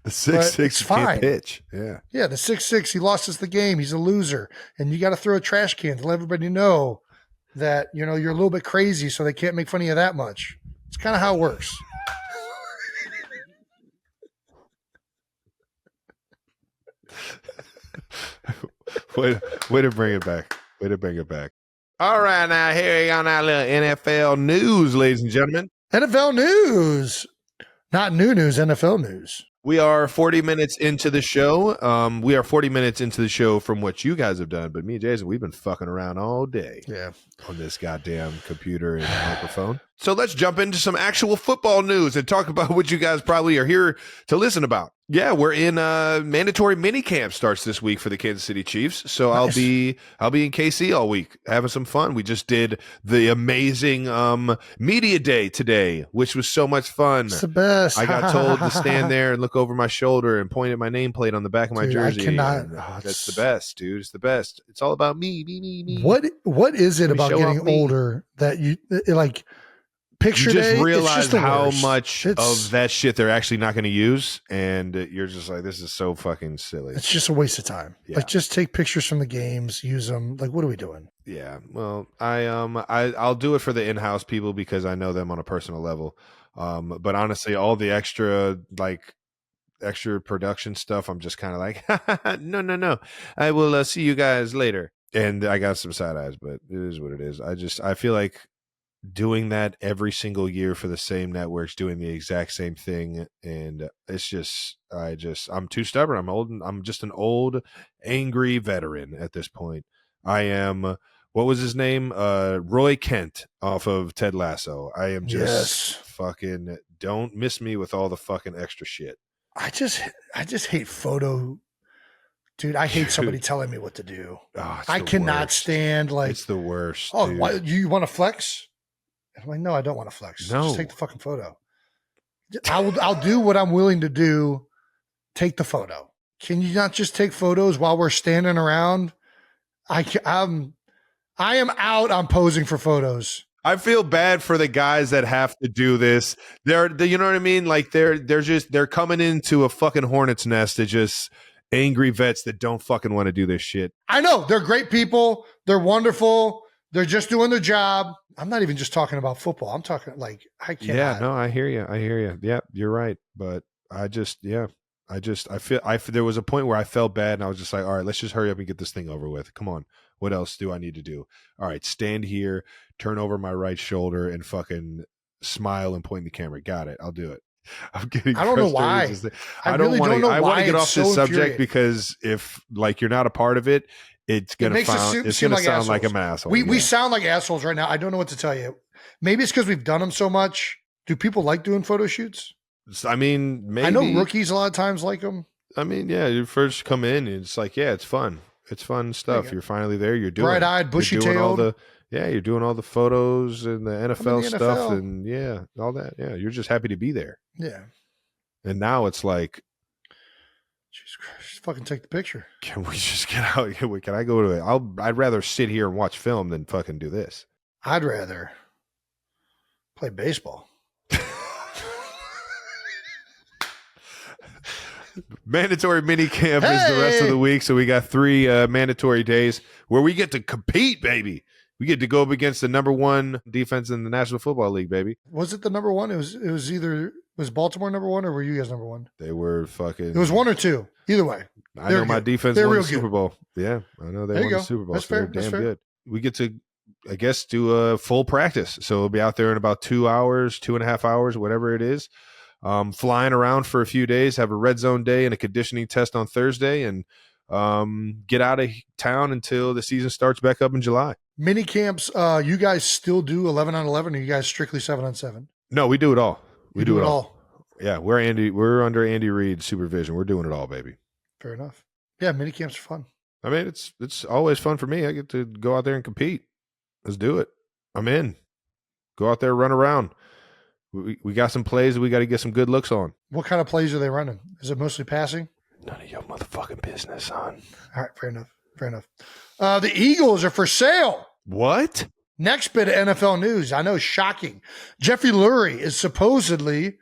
The 6'6" can't pitch. Yeah. Yeah. The 6'6", he lost us the game. He's a loser. And you got to throw a trash can to let everybody know that, you're a little bit crazy. So they can't make fun of you that much. It's kind of how it works. Way to bring it back. Way to bring it back. All right, now here we go, now little NFL news, ladies and gentlemen. NFL news. Not new news, NFL news. We are 40 minutes into the show. We are 40 minutes into the show from what you guys have done, but me and Jason, we've been fucking around all day. Yeah. On this goddamn computer and microphone. So let's jump into some actual football news and talk about what you guys probably are here to listen about. Yeah, we're in mandatory mini camp starts this week for the Kansas City Chiefs. So nice. I'll be in KC all week having some fun. We just did the amazing media day today, which was so much fun. It's the best. I got told to stand there and look over my shoulder and point at my nameplate on the back of my jersey. I cannot. That's the best, dude. It's the best. It's all about me. What is it about getting older that you like? Picture you just day, realize how worst. much of that shit they're actually not going to use, and you're just like, this is so fucking silly. It's just a waste of time. Yeah. Like, just take pictures from the games, use them. Like, what are we doing? Yeah, well, I'll do it for the in-house people because I know them on a personal level. But honestly, all the extra production stuff, I'm just kind of like, no. I will see you guys later. And I got some side eyes, but it is what it is. I feel like doing that every single year for the same networks, doing the exact same thing, and it's just I'm too stubborn. I'm old. I'm just an old, angry veteran at this point. I am. What was his name? Roy Kent off of Ted Lasso. I am just fucking. Don't miss me with all the fucking extra shit. I just hate photo. Dude, I hate somebody telling me what to do. Oh, I cannot stand like it's the worst. Oh, dude. Why, you want to flex? I'm like, no, I don't want to flex. No. Just take the fucking photo. I'll do what I'm willing to do. Take the photo. Can you not just take photos while we're standing around? I am out on posing for photos. I feel bad for the guys that have to do this. They're you know what I mean? Like they're coming into a fucking hornet's nest to just angry vets that don't fucking want to do this shit. I know. They're great people. They're wonderful. They're just doing their job. I'm not even just talking about football. I'm talking like I can't. Yeah, no, I hear you. Yeah, you're right. But I just, There was a point where I felt bad, and I was just like, all right, let's just hurry up and get this thing over with. Come on. What else do I need to do? All right, stand here, turn over my right shoulder, and fucking smile and point the camera. Got it. I'll do it. I'm getting. I don't know why. I don't want to. I want to get off this subject because if like you're not a part of it, it's gonna sound like an asshole. We sound like assholes right now. I don't know what to tell you. Maybe it's because we've done them so much. Do people like doing photo shoots? I mean, maybe. I know rookies a lot of times like them. I mean, yeah, you first come in and it's like, yeah, it's fun. It's fun stuff. You're finally there. You're doing bright-eyed, bushy-tailed. You're doing all the photos and the NFL stuff and all that. Yeah, you're just happy to be there. Yeah. And now it's like, Jesus Christ, just fucking take the picture. Can we just get out? Can I go to it? I'd rather sit here and watch film than fucking do this. I'd rather play baseball. Mandatory mini camp is the rest of the week. So we got 3 mandatory days where we get to compete, baby. We get to go up against the number 1 defense in the National Football League, baby. Was it the number 1? It was either Baltimore number 1 or were you guys number 1? They were fucking. It was 1 or 2. Either way. I know my defense won the Super Bowl. Yeah, I know they won the Super Bowl. That's fair. They're damn good. We get to, I guess, do a full practice. So we'll be out there in about 2 hours, 2.5 hours, whatever it is. Flying around for a few days, have a red zone day and a conditioning test on Thursday, and get out of town until the season starts back up in July. Mini camps, you guys still do 11 on 11, or you guys strictly 7 on 7? No, we do it all. We do it all. all. Yeah, we're under Andy Reid's supervision. We're doing it all, baby. Fair enough. Yeah, mini camps are fun. I mean, it's always fun for me. I get to go out there and compete. Let's do it. I'm in. Go out there, run around. We got some plays that we got to get some good looks on. What kind of plays are they running? Is it mostly passing? None of your motherfucking business, son. All right, fair enough. The Eagles are for sale. What? Next bit of NFL news. I know, shocking. Jeffrey Lurie is supposedly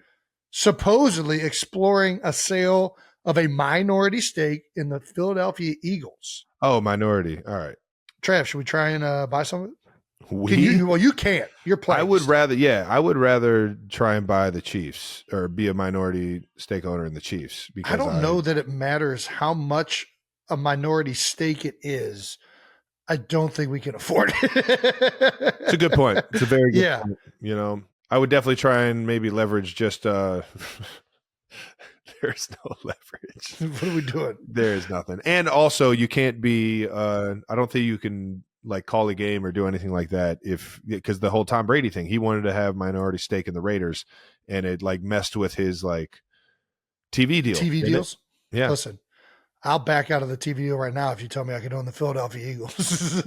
exploring a sale of a minority stake in the Philadelphia Eagles. Oh, minority. All right. Trav, should we try and buy some of it? You can't. You're playing. I would rather try and buy the Chiefs or be a minority stake owner in the Chiefs. Because I don't know that it matters how much a minority stake it is. I don't think we can afford it. It's a good point. It's a very good point. You know, I would definitely try and maybe leverage just there's no leverage. What are we doing? There is nothing. And also you can't be I don't think you can like call a game or do anything like that because the whole Tom Brady thing, he wanted to have minority stake in the Raiders and it like messed with his like TV deal. TV deals? Yeah. Listen, I'll back out of the TV deal right now if you tell me I can own the Philadelphia Eagles.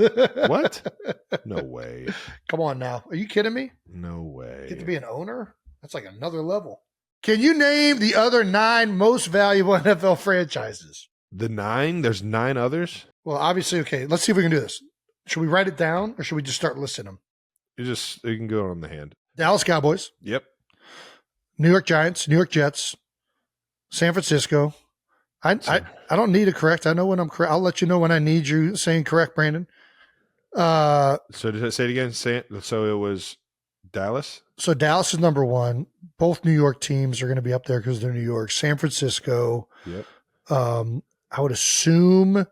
What? No way. Come on now. Are you kidding me? No way. Get to be an owner? That's like another level. Can you name the other 9 most valuable NFL franchises? The 9? There's 9 others? Well, obviously, okay. Let's see if we can do this. Should we write it down or should we just start listing them? You can go on the hand. Dallas Cowboys. Yep. New York Giants, New York Jets, San Francisco. I don't need it correct. I know when I'm correct. I'll let you know when I need you saying correct, Brandon. So did I say it again? So it was Dallas? So Dallas is number 1. Both New York teams are going to be up there because they're New York. San Francisco. Yep. I would assume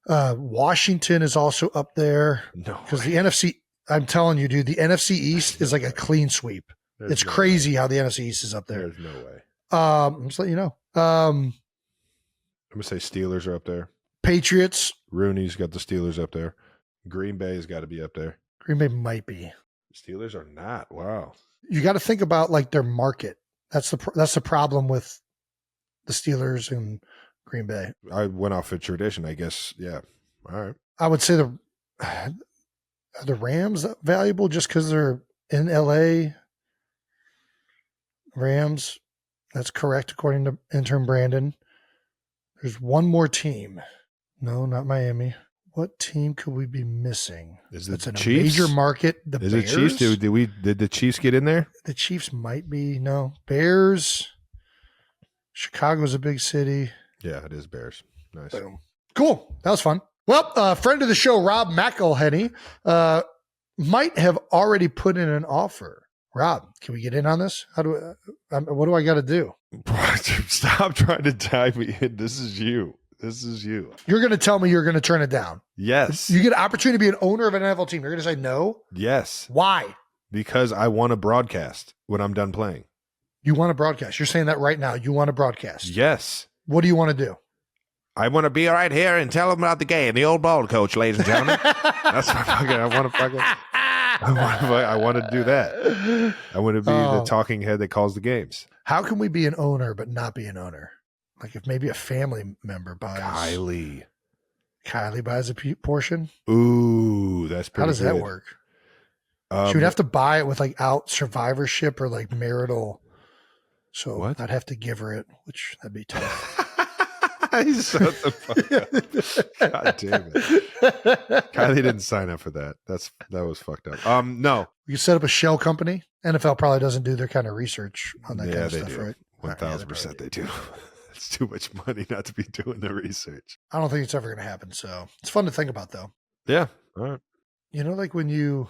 Washington is also up there. No. Because the NFC, I'm telling you, dude, the NFC East is like a clean sweep. It's crazy how the NFC East is up there. There's no way. I'm just letting you know. I'm going to say Steelers are up there. Patriots. Rooney's got the Steelers up there. Green Bay's got to be up there. Green Bay might be. Steelers are not. Wow. You got to think about like their market. That's the problem with the Steelers and Green Bay. I went off of tradition, I guess. Yeah. All right. I would say are the Rams valuable just because they're in LA? Rams. That's correct according to intern Brandon. There's one more team. No, not Miami. What team could we be missing? Is it in Chiefs? A major market? The Is Bears? it Chiefs? Did the Chiefs get in there? The Chiefs might be. No. Bears. Chicago's a big city. Yeah, it is Bears. Nice. Boom. Cool. That was fun. Well, friend of the show, Rob McElhenney, might have already put in an offer. Rob, can we get in on this? What do I got to do? Stop trying to tie me in. This is you. You're going to tell me you're going to turn it down. Yes. You get an opportunity to be an owner of an NFL team. You're going to say no? Yes. Why? Because I want to broadcast when I'm done playing. You want to broadcast. You're saying that right now. You want to broadcast. Yes. What do you want to do? I want to be right here and tell them about the game. The old ball coach, ladies and gentlemen. That's what I want to do that. I want to be the talking head that calls the games. How can we be an owner but not be an owner? Like if maybe a family member buys. Kylie buys a portion. Ooh, that's pretty. How does good. that work? She would have to buy it with like out survivorship or like marital. So what? I'd have to give her it, which that'd be tough. Shut the fuck up. God damn it. Kylie didn't sign up for that. That was fucked up. No. You set up a shell company. NFL probably doesn't do their kind of research on that kind of stuff, do. right? 1,000% they do. It's too much money not to be doing the research. I don't think it's ever going to happen. So it's fun to think about, though. Yeah. All right. You know, like when you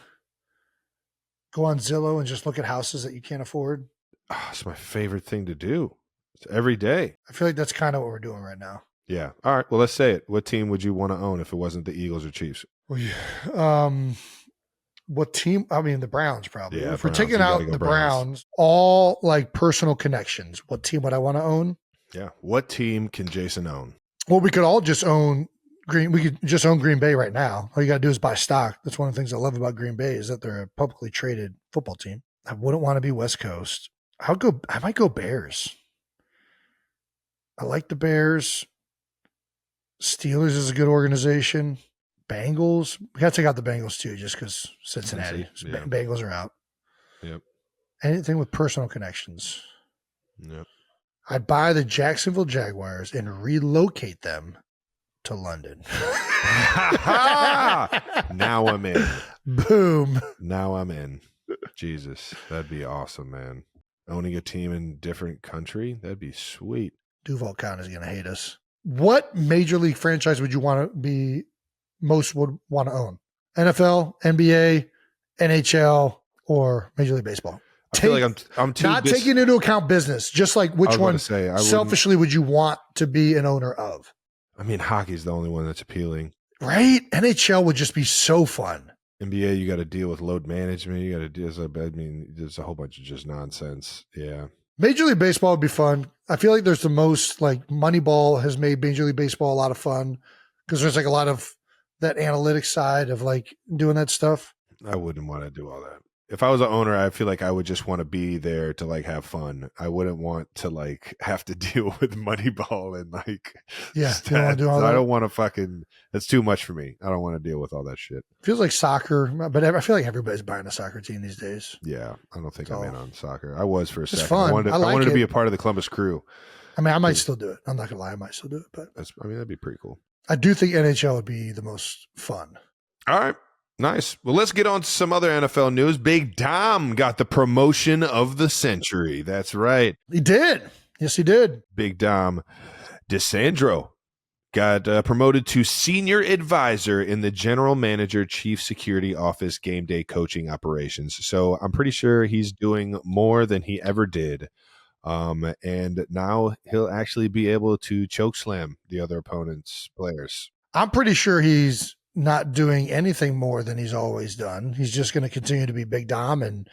go on Zillow and just look at houses that you can't afford. Oh, it's my favorite thing to do. It's every day. I feel like that's kind of what we're doing right now. Yeah. All right. Well, let's say it. What team would you want to own if it wasn't the Eagles or Chiefs? Well, what team? I mean, the Browns probably. Yeah, if we're Browns. taking You gotta out go the Browns. all like personal connections, what team would I want to own? Yeah. What team can Jason own? Well, we could all just own Green. We could just own Green Bay right now. All you got to do is buy stock. That's one of the things I love about Green Bay is that they're a publicly traded football team. I wouldn't want to be West Coast. I might go Bears. I like the Bears. Steelers is a good organization. Bengals. We got to take out the Bengals too, just because Cincinnati. Yeah. Bengals are out. Yep. Anything with personal connections. Yep. I'd buy the Jacksonville Jaguars and relocate them to London. Now I'm in. Boom. Now I'm in. Jesus. That'd be awesome, man. Owning a team in a different country, that'd be sweet. Duval County is going to hate us. What major league franchise would you want to be most would want to own? NFL, NBA, NHL, or Major League Baseball? I feel like I'm too not taking into account business, just like which one selfishly would you want to be an owner of? I mean, hockey's the only one that's appealing. Right? NHL would just be so fun. NBA, you got to deal with load management. You got to deal. There's a whole bunch of just nonsense. Yeah. Major League Baseball would be fun. I feel like there's the most like Moneyball has made Major League Baseball a lot of fun because there's like a lot of that analytics side of like doing that stuff. I wouldn't want to do all that. If I was an owner, I feel like I would just want to be there to like have fun. I wouldn't want to like have to deal with Moneyball and like stats. You don't want to do all that? I don't want to fucking. That's too much for me. I don't want to deal with all that shit. Feels like soccer, but I feel like everybody's buying a soccer team these days. Yeah, I don't think I'm in on soccer. I was for a second. Fun. I wanted to be a part of the Columbus Crew. I mean, I might still do it. I'm not gonna lie, I might still do it, but that'd be pretty cool. I do think NHL would be the most fun. All right. Nice. Well, let's get on to some other NFL news. Big Dom got the promotion of the century. That's right. He did. Yes, he did. Big Dom DeSandro got promoted to senior advisor in the general manager chief security office game day coaching operations. So I'm pretty sure he's doing more than he ever did. And now he'll actually be able to choke slam the other opponent's players. I'm pretty sure he's not doing anything more than he's always done. He's just going to continue to be Big Dom and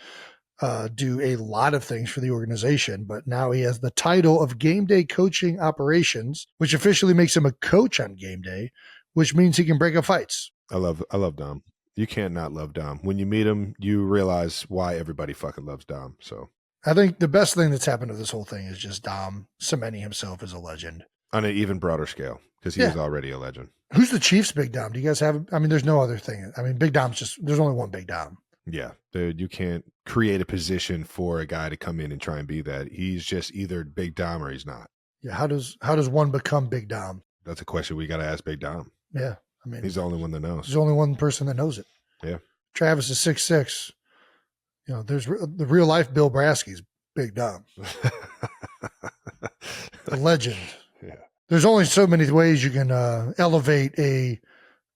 do a lot of things for the organization. But now he has the title of game day coaching operations, which officially makes him a coach on game day, which means he can break up fights. I love Dom. You can't not love Dom. When you meet him, you realize why everybody fucking loves Dom. So I think the best thing that's happened to this whole thing is just Dom cementing himself as a legend on an even broader scale because he was already a legend. Who's the Chiefs' Big Dom? Do you guys have? I mean, there's no other thing. I mean, Big Dom's there's only one Big Dom. Yeah, dude, you can't create a position for a guy to come in and try and be that. He's just either Big Dom or he's not. Yeah, how does one become Big Dom? That's a question we got to ask Big Dom. Yeah, I mean, he's the only one that knows. There's only one person that knows it. Yeah, Travis is 6'6". You know, there's the real life Bill Brasky's Big Dom, the legend. Yeah. There's only so many ways you can elevate the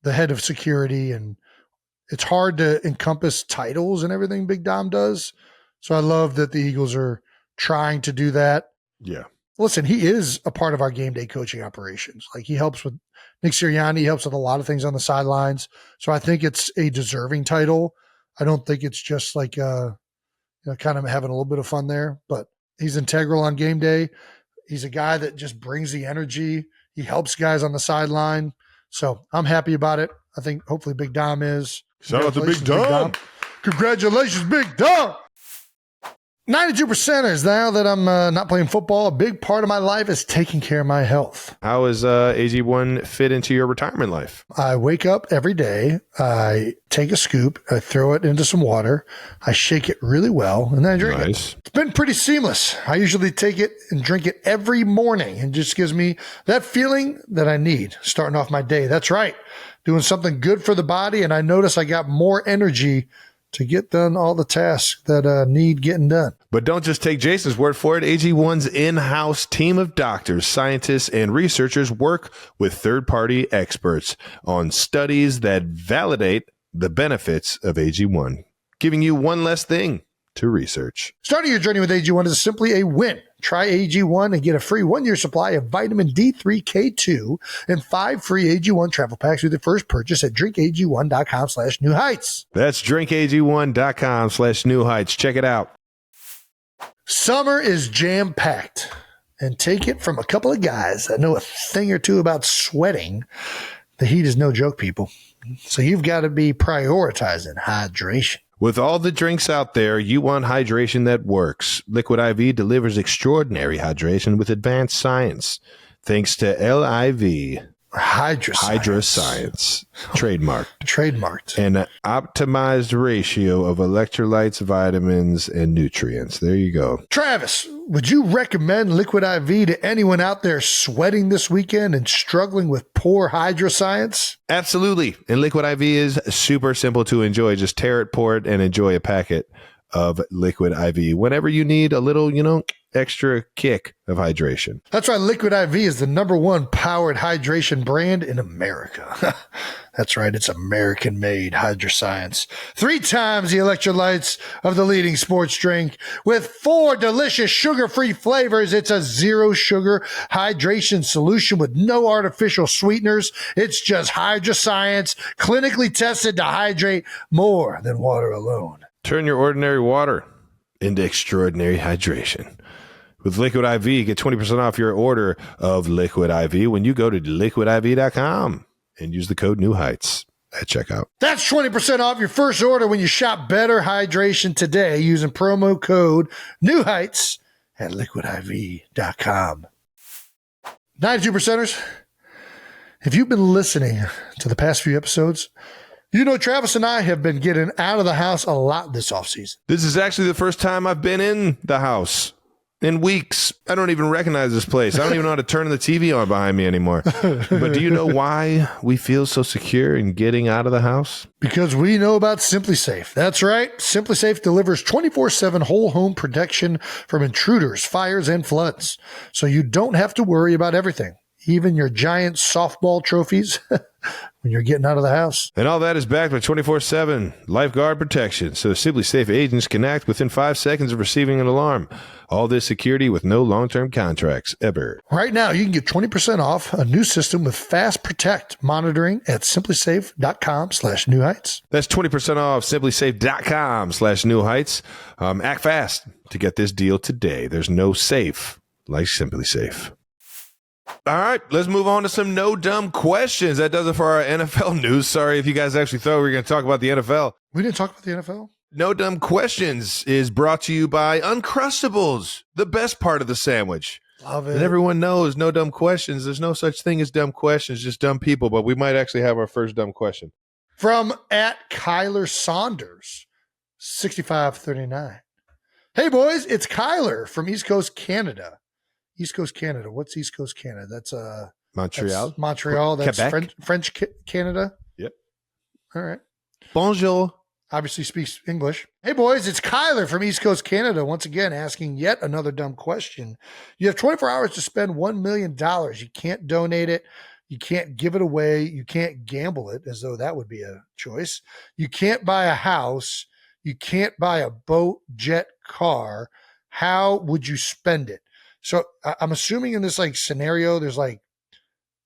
head of security, and it's hard to encompass titles and everything Big Dom does. So I love that the Eagles are trying to do that. Yeah. Listen, he is a part of our game day coaching operations. Like, he helps with Nick Sirianni. He helps with a lot of things on the sidelines. So I think it's a deserving title. I don't think it's just like, kind of having a little bit of fun there, but he's integral on game day. He's a guy that just brings the energy. He helps guys on the sideline. So I'm happy about it. I think hopefully Big Dom is. Shout out to Big Dom. Congratulations, Big Dom. 92%ers. Now that I'm not playing football, a big part of my life is taking care of my health. How is AG1 fit into your retirement life? I wake up every day. I take a scoop. I throw it into some water. I shake it really well, and then I drink it. It's been pretty seamless. I usually take it and drink it every morning, and just gives me that feeling that I need starting off my day. That's right. Doing something good for the body, and I notice I got more energy to get done all the tasks that need getting done. But don't just take Jason's word for it. AG1's in-house team of doctors, scientists, and researchers work with third-party experts on studies that validate the benefits of AG1, giving you one less thing to research. Starting your journey with AG1 is simply a win. Try AG1 and get a free 1-year supply of vitamin D3K2 and 5 free AG1 travel packs with your first purchase at drinkag1.com/new heights. That's drinkag1.com/new heights. Check it out. Summer is jam-packed, and take it from a couple of guys that know a thing or two about sweating. The heat is no joke, people. So you've got to be prioritizing hydration. With all the drinks out there, you want hydration that works. Liquid IV delivers extraordinary hydration with advanced science. Thanks to LIV. Hydroscience. Trademarked. An optimized ratio of electrolytes, vitamins, and nutrients. There you go. Travis, would you recommend Liquid IV to anyone out there sweating this weekend and struggling with poor hydroscience? Absolutely. And Liquid IV is super simple to enjoy. Just tear it, pour it, and enjoy a packet of Liquid IV whenever you need a little, extra kick of hydration. That's right. Liquid IV is the #1 powered hydration brand in America. That's right. It's American-made hydroscience. 3 times the electrolytes of the leading sports drink. With 4 delicious sugar-free flavors, it's a zero-sugar hydration solution with no artificial sweeteners. It's just hydroscience, clinically tested to hydrate more than water alone. Turn your ordinary water into extraordinary hydration. With Liquid IV, get 20% off your order of Liquid IV when you go to liquidiv.com and use the code New Heights at checkout. That's 20% off your first order when you shop Better Hydration today using promo code New Heights at liquidiv.com. 92%ers, if you've been listening to the past few episodes, Travis and I have been getting out of the house a lot this offseason. This is actually the first time I've been in the house in weeks. I don't even recognize this place. I don't even know how to turn the TV on behind me anymore. But do you know why we feel so secure in getting out of the house? Because we know about Simply Safe. That's right. Simply Safe delivers 24/7 whole home protection from intruders, fires, and floods. So you don't have to worry about everything, even your giant softball trophies when you're getting out of the house. And all that is backed by 24/7 lifeguard protection, so Simply Safe agents can act within 5 seconds of receiving an alarm. All this security with no long-term contracts ever. Right now, you can get 20% off a new system with Fast Protect monitoring at simplysafe.com/new heights. That's 20% off simplysafe.com/new heights. Act fast to get this deal today. There's no safe like Simply Safe. All right, let's move on to some no dumb questions. That does it for our NFL news. Sorry if you guys actually thought we were going to talk about the NFL. We didn't talk about the NFL? No Dumb Questions is brought to you by Uncrustables, the best part of the sandwich. Love it. And everyone knows no dumb questions. There's no such thing as dumb questions, just dumb people. But we might actually have our first dumb question. From @Kyler Saunders, 6539. Hey, boys, it's Kyler from East Coast Canada. East Coast Canada. What's East Coast Canada? That's Montreal. That's Montreal. That's Quebec. French Canada. Yep. All right. Bonjour. Obviously speaks English. Hey, boys, it's Kyler from East Coast Canada. Once again, asking yet another dumb question. You have 24 hours to spend $1 million. You can't donate it. You can't give it away. You can't gamble it, as though that would be a choice. You can't buy a house. You can't buy a boat, jet, car. How would you spend it? So I'm assuming in this like scenario, there's like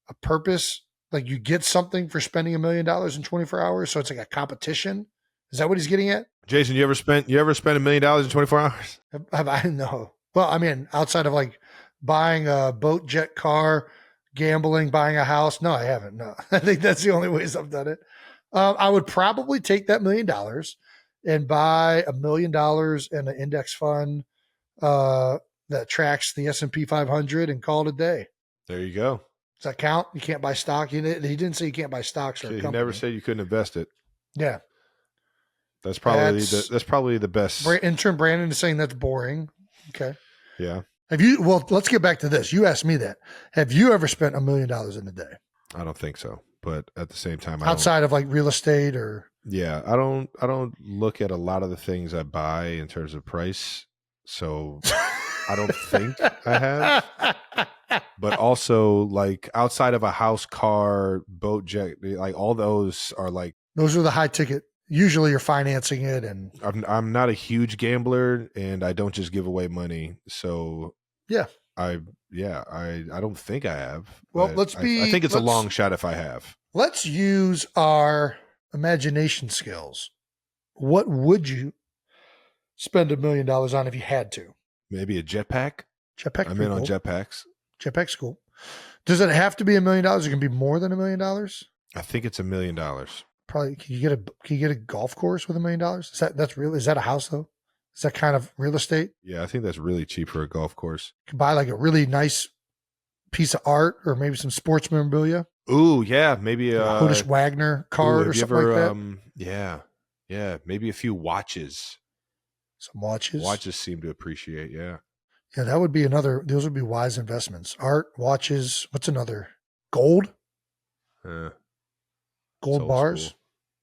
a purpose, like you get something for spending $1 million in 24 hours. So it's like a competition. Is that what he's getting at? Jason, you ever spent $1 million in 24 hours? Have I no. Well, I mean, outside of like buying a boat, jet, car, gambling, buying a house. No, I haven't. No, I think that's the only ways I've done it. I would probably take that $1 million and buy $1 million in an index fund that tracks the S&P 500 and call it a day. There you go. Does that count? You can't buy stock. He didn't say you can't buy stocks or a He company. never said you couldn't invest it. Yeah. That's probably the best. Intern Brandon is saying that's boring. Okay. Yeah. Well, let's get back to this. You asked me that. Have you ever spent $1 million in a day? I don't think so. But at the same time, outside of like real estate or. Yeah. I don't look at a lot of the things I buy in terms of price. So I don't think I have. But also like outside of a house, car, boat, jet, like all those are like. Those are the high ticket. Usually you're financing it, and I'm not a huge gambler, and I don't just give away money. So yeah, I don't think I have. Well, I think it's a long shot if I have. Let's use our imagination skills. What would you spend $1 million on if you had to? Maybe a jetpack. Jetpack. I'm in on jetpacks. Jetpack's cool. Does it have to be $1 million? It can be more than $1 million. I think it's $1 million. Probably. Can you get a golf course with $1 million? That's real? Is that a house though? Is that kind of real estate? Yeah, I think that's really cheap for a golf course. You can buy like a really nice piece of art or maybe some sports memorabilia. Ooh, yeah, maybe a Otis Wagner card or something like Yeah, that. maybe a few watches. Some watches. Watches seem to appreciate. Yeah, that would be another. Those would be wise investments. Art, watches. What's another? Gold. Gold bars.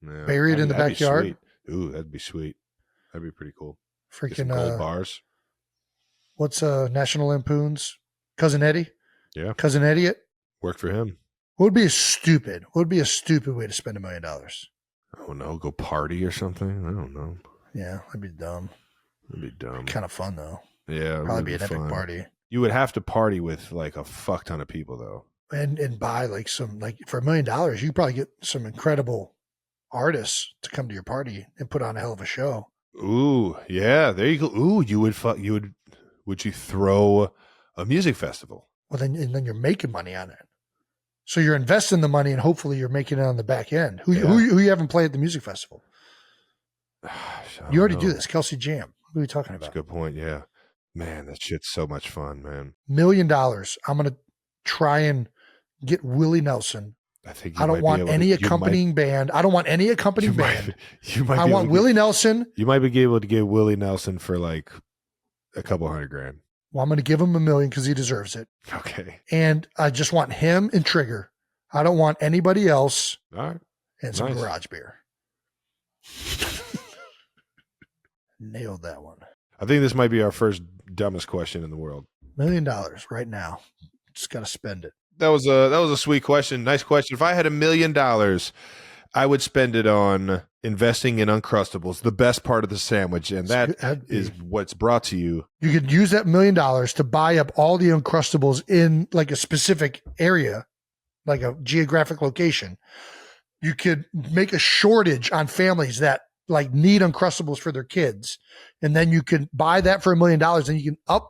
Yeah. Buried in the backyard. Ooh, that'd be sweet. That'd be pretty cool. Freaking gold bars. What's National Lampoon's Cousin Eddie? Yeah, Cousin Eddie. Worked for him. What would be a stupid way to spend $1 million? Oh no, go party or something. I don't know. Yeah, that'd be dumb. Kind of fun though. Yeah, probably be an epic party. You would have to party with like a fuck ton of people though, and buy like some for $1 million, you could probably get some incredible artists to come to your party and put on a hell of a show. Ooh, yeah, there you go. Ooh, would you throw a music festival? Well, then you're making money on it. So you're investing the money and hopefully you're making it on the back end. Who you haven't played at the music festival? You already do this, Kelsey Jam. What are we talking about? That's a good point. Yeah, man, that shit's so much fun, man. $1 million. I'm gonna try and get Willie Nelson. I don't want any accompanying band. I don't want any accompanying band. I want Willie Nelson. You might be able to get Willie Nelson for like a couple $100,000. Well, I'm going to give him $1 million because he deserves it. Okay. And I just want him and Trigger. I don't want anybody else. All right. And some garage beer. Nailed that one. I think this might be our first dumbest question in the world. $1 million right now. Just got to spend it. That was a sweet question. Nice question. If I had $1 million, I would spend it on investing in Uncrustables, the best part of the sandwich, and that is what's brought to you. You could use that $1 million to buy up all the Uncrustables in like a specific area, like a geographic location. You could make a shortage on families that like need Uncrustables for their kids, and then you can buy that for $1 million, and you can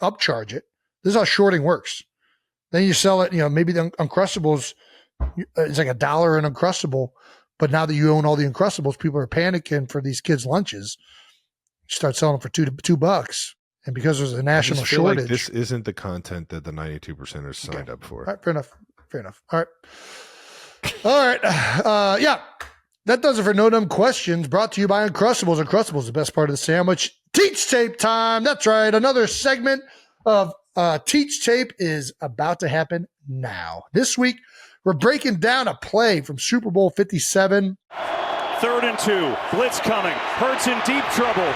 upcharge it. This is how shorting works. Then you sell it, maybe the Uncrustables, it's like $1 an Uncrustable, but now that you own all the Uncrustables, people are panicking for these kids' lunches. You start selling them for $2, and because there's a national shortage. Like this isn't the content that the 92%ers signed up for. All right, fair enough. All right. Yeah, that does it for No Dumb Questions, brought to you by Uncrustables. Uncrustables, the best part of the sandwich. Teach tape time. That's right. Another segment of Teach Tape is about to happen now. This week, we're breaking down a play from Super Bowl 57. 3rd and 2. Blitz coming. Hurts in deep trouble.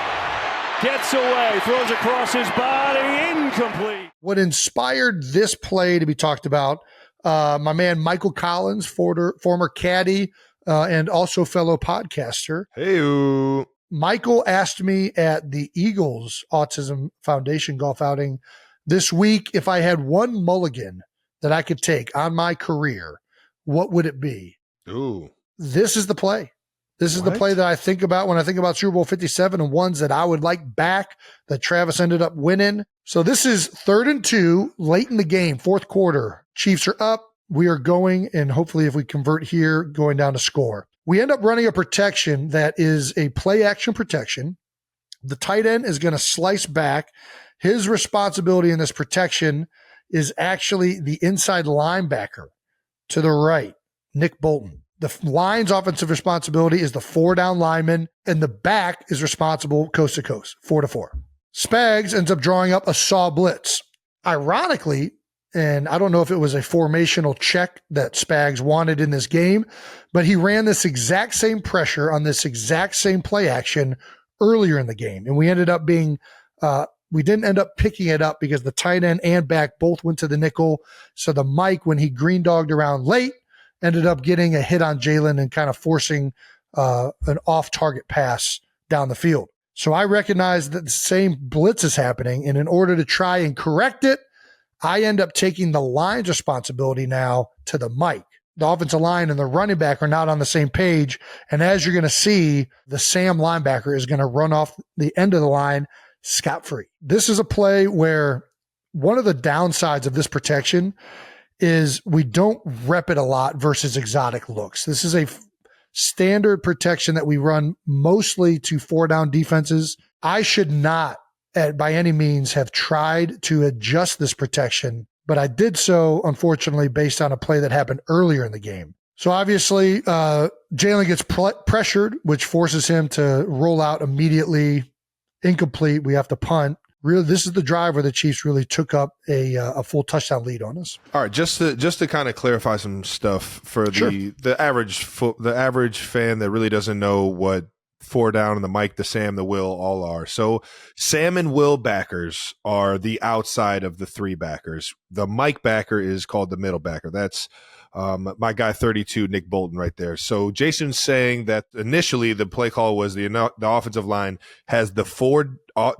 Gets away. Throws across his body. Incomplete. What inspired this play to be talked about, my man Michael Collins, former caddy and also fellow podcaster. Hey-oo. Michael asked me at the Eagles Autism Foundation golf outing this week if I had one mulligan that I could take on my career, what would it be? Ooh. This is the play. This is the play that I think about when I think about Super Bowl 57 and ones that I would like back that Travis ended up winning. So this is 3rd and 2, late in the game, 4th quarter. Chiefs are up. We are going, and hopefully if we convert here, going down to score. We end up running a protection that is a play action protection. The tight end is going to slice back. His responsibility in this protection is actually the inside linebacker to the right, Nick Bolton. The line's offensive responsibility is the 4-down lineman, and the back is responsible coast to coast, 4-4. Spags ends up drawing up a saw blitz. Ironically, and I don't know if it was a formational check that Spags wanted in this game, but he ran this exact same pressure on this exact same play action earlier in the game. And we ended up being, we didn't end up picking it up because the tight end and back both went to the nickel. So the Mike, when he green dogged around late, ended up getting a hit on Jalen and kind of forcing an off-target pass down the field. So I recognize that the same blitz is happening, and in order to try and correct it, I end up taking the line's responsibility now to the Mike. The offensive line and the running back are not on the same page, and as you're going to see, the Sam linebacker is going to run off the end of the line scot-free. This is a play where one of the downsides of this protection is we don't rep it a lot versus exotic looks. This is a standard protection that we run mostly to 4-down defenses. I should not, by any means, have tried to adjust this protection, but I did so, unfortunately, based on a play that happened earlier in the game. So obviously, Jalen gets pressured, which forces him to roll out immediately. Incomplete. We have to punt. Really, this is the drive where the Chiefs really took up a full touchdown lead on us. All right, just to kind of clarify some stuff for the average fan that really doesn't know what 4-down and the Mike, the Sam, the Will all are. So Sam and Will backers are the outside of the 3 backers. The Mike backer is called the middle backer. That's my guy 32, Nick Bolton, right there. So Jason's saying that initially the play call was the offensive line has the 4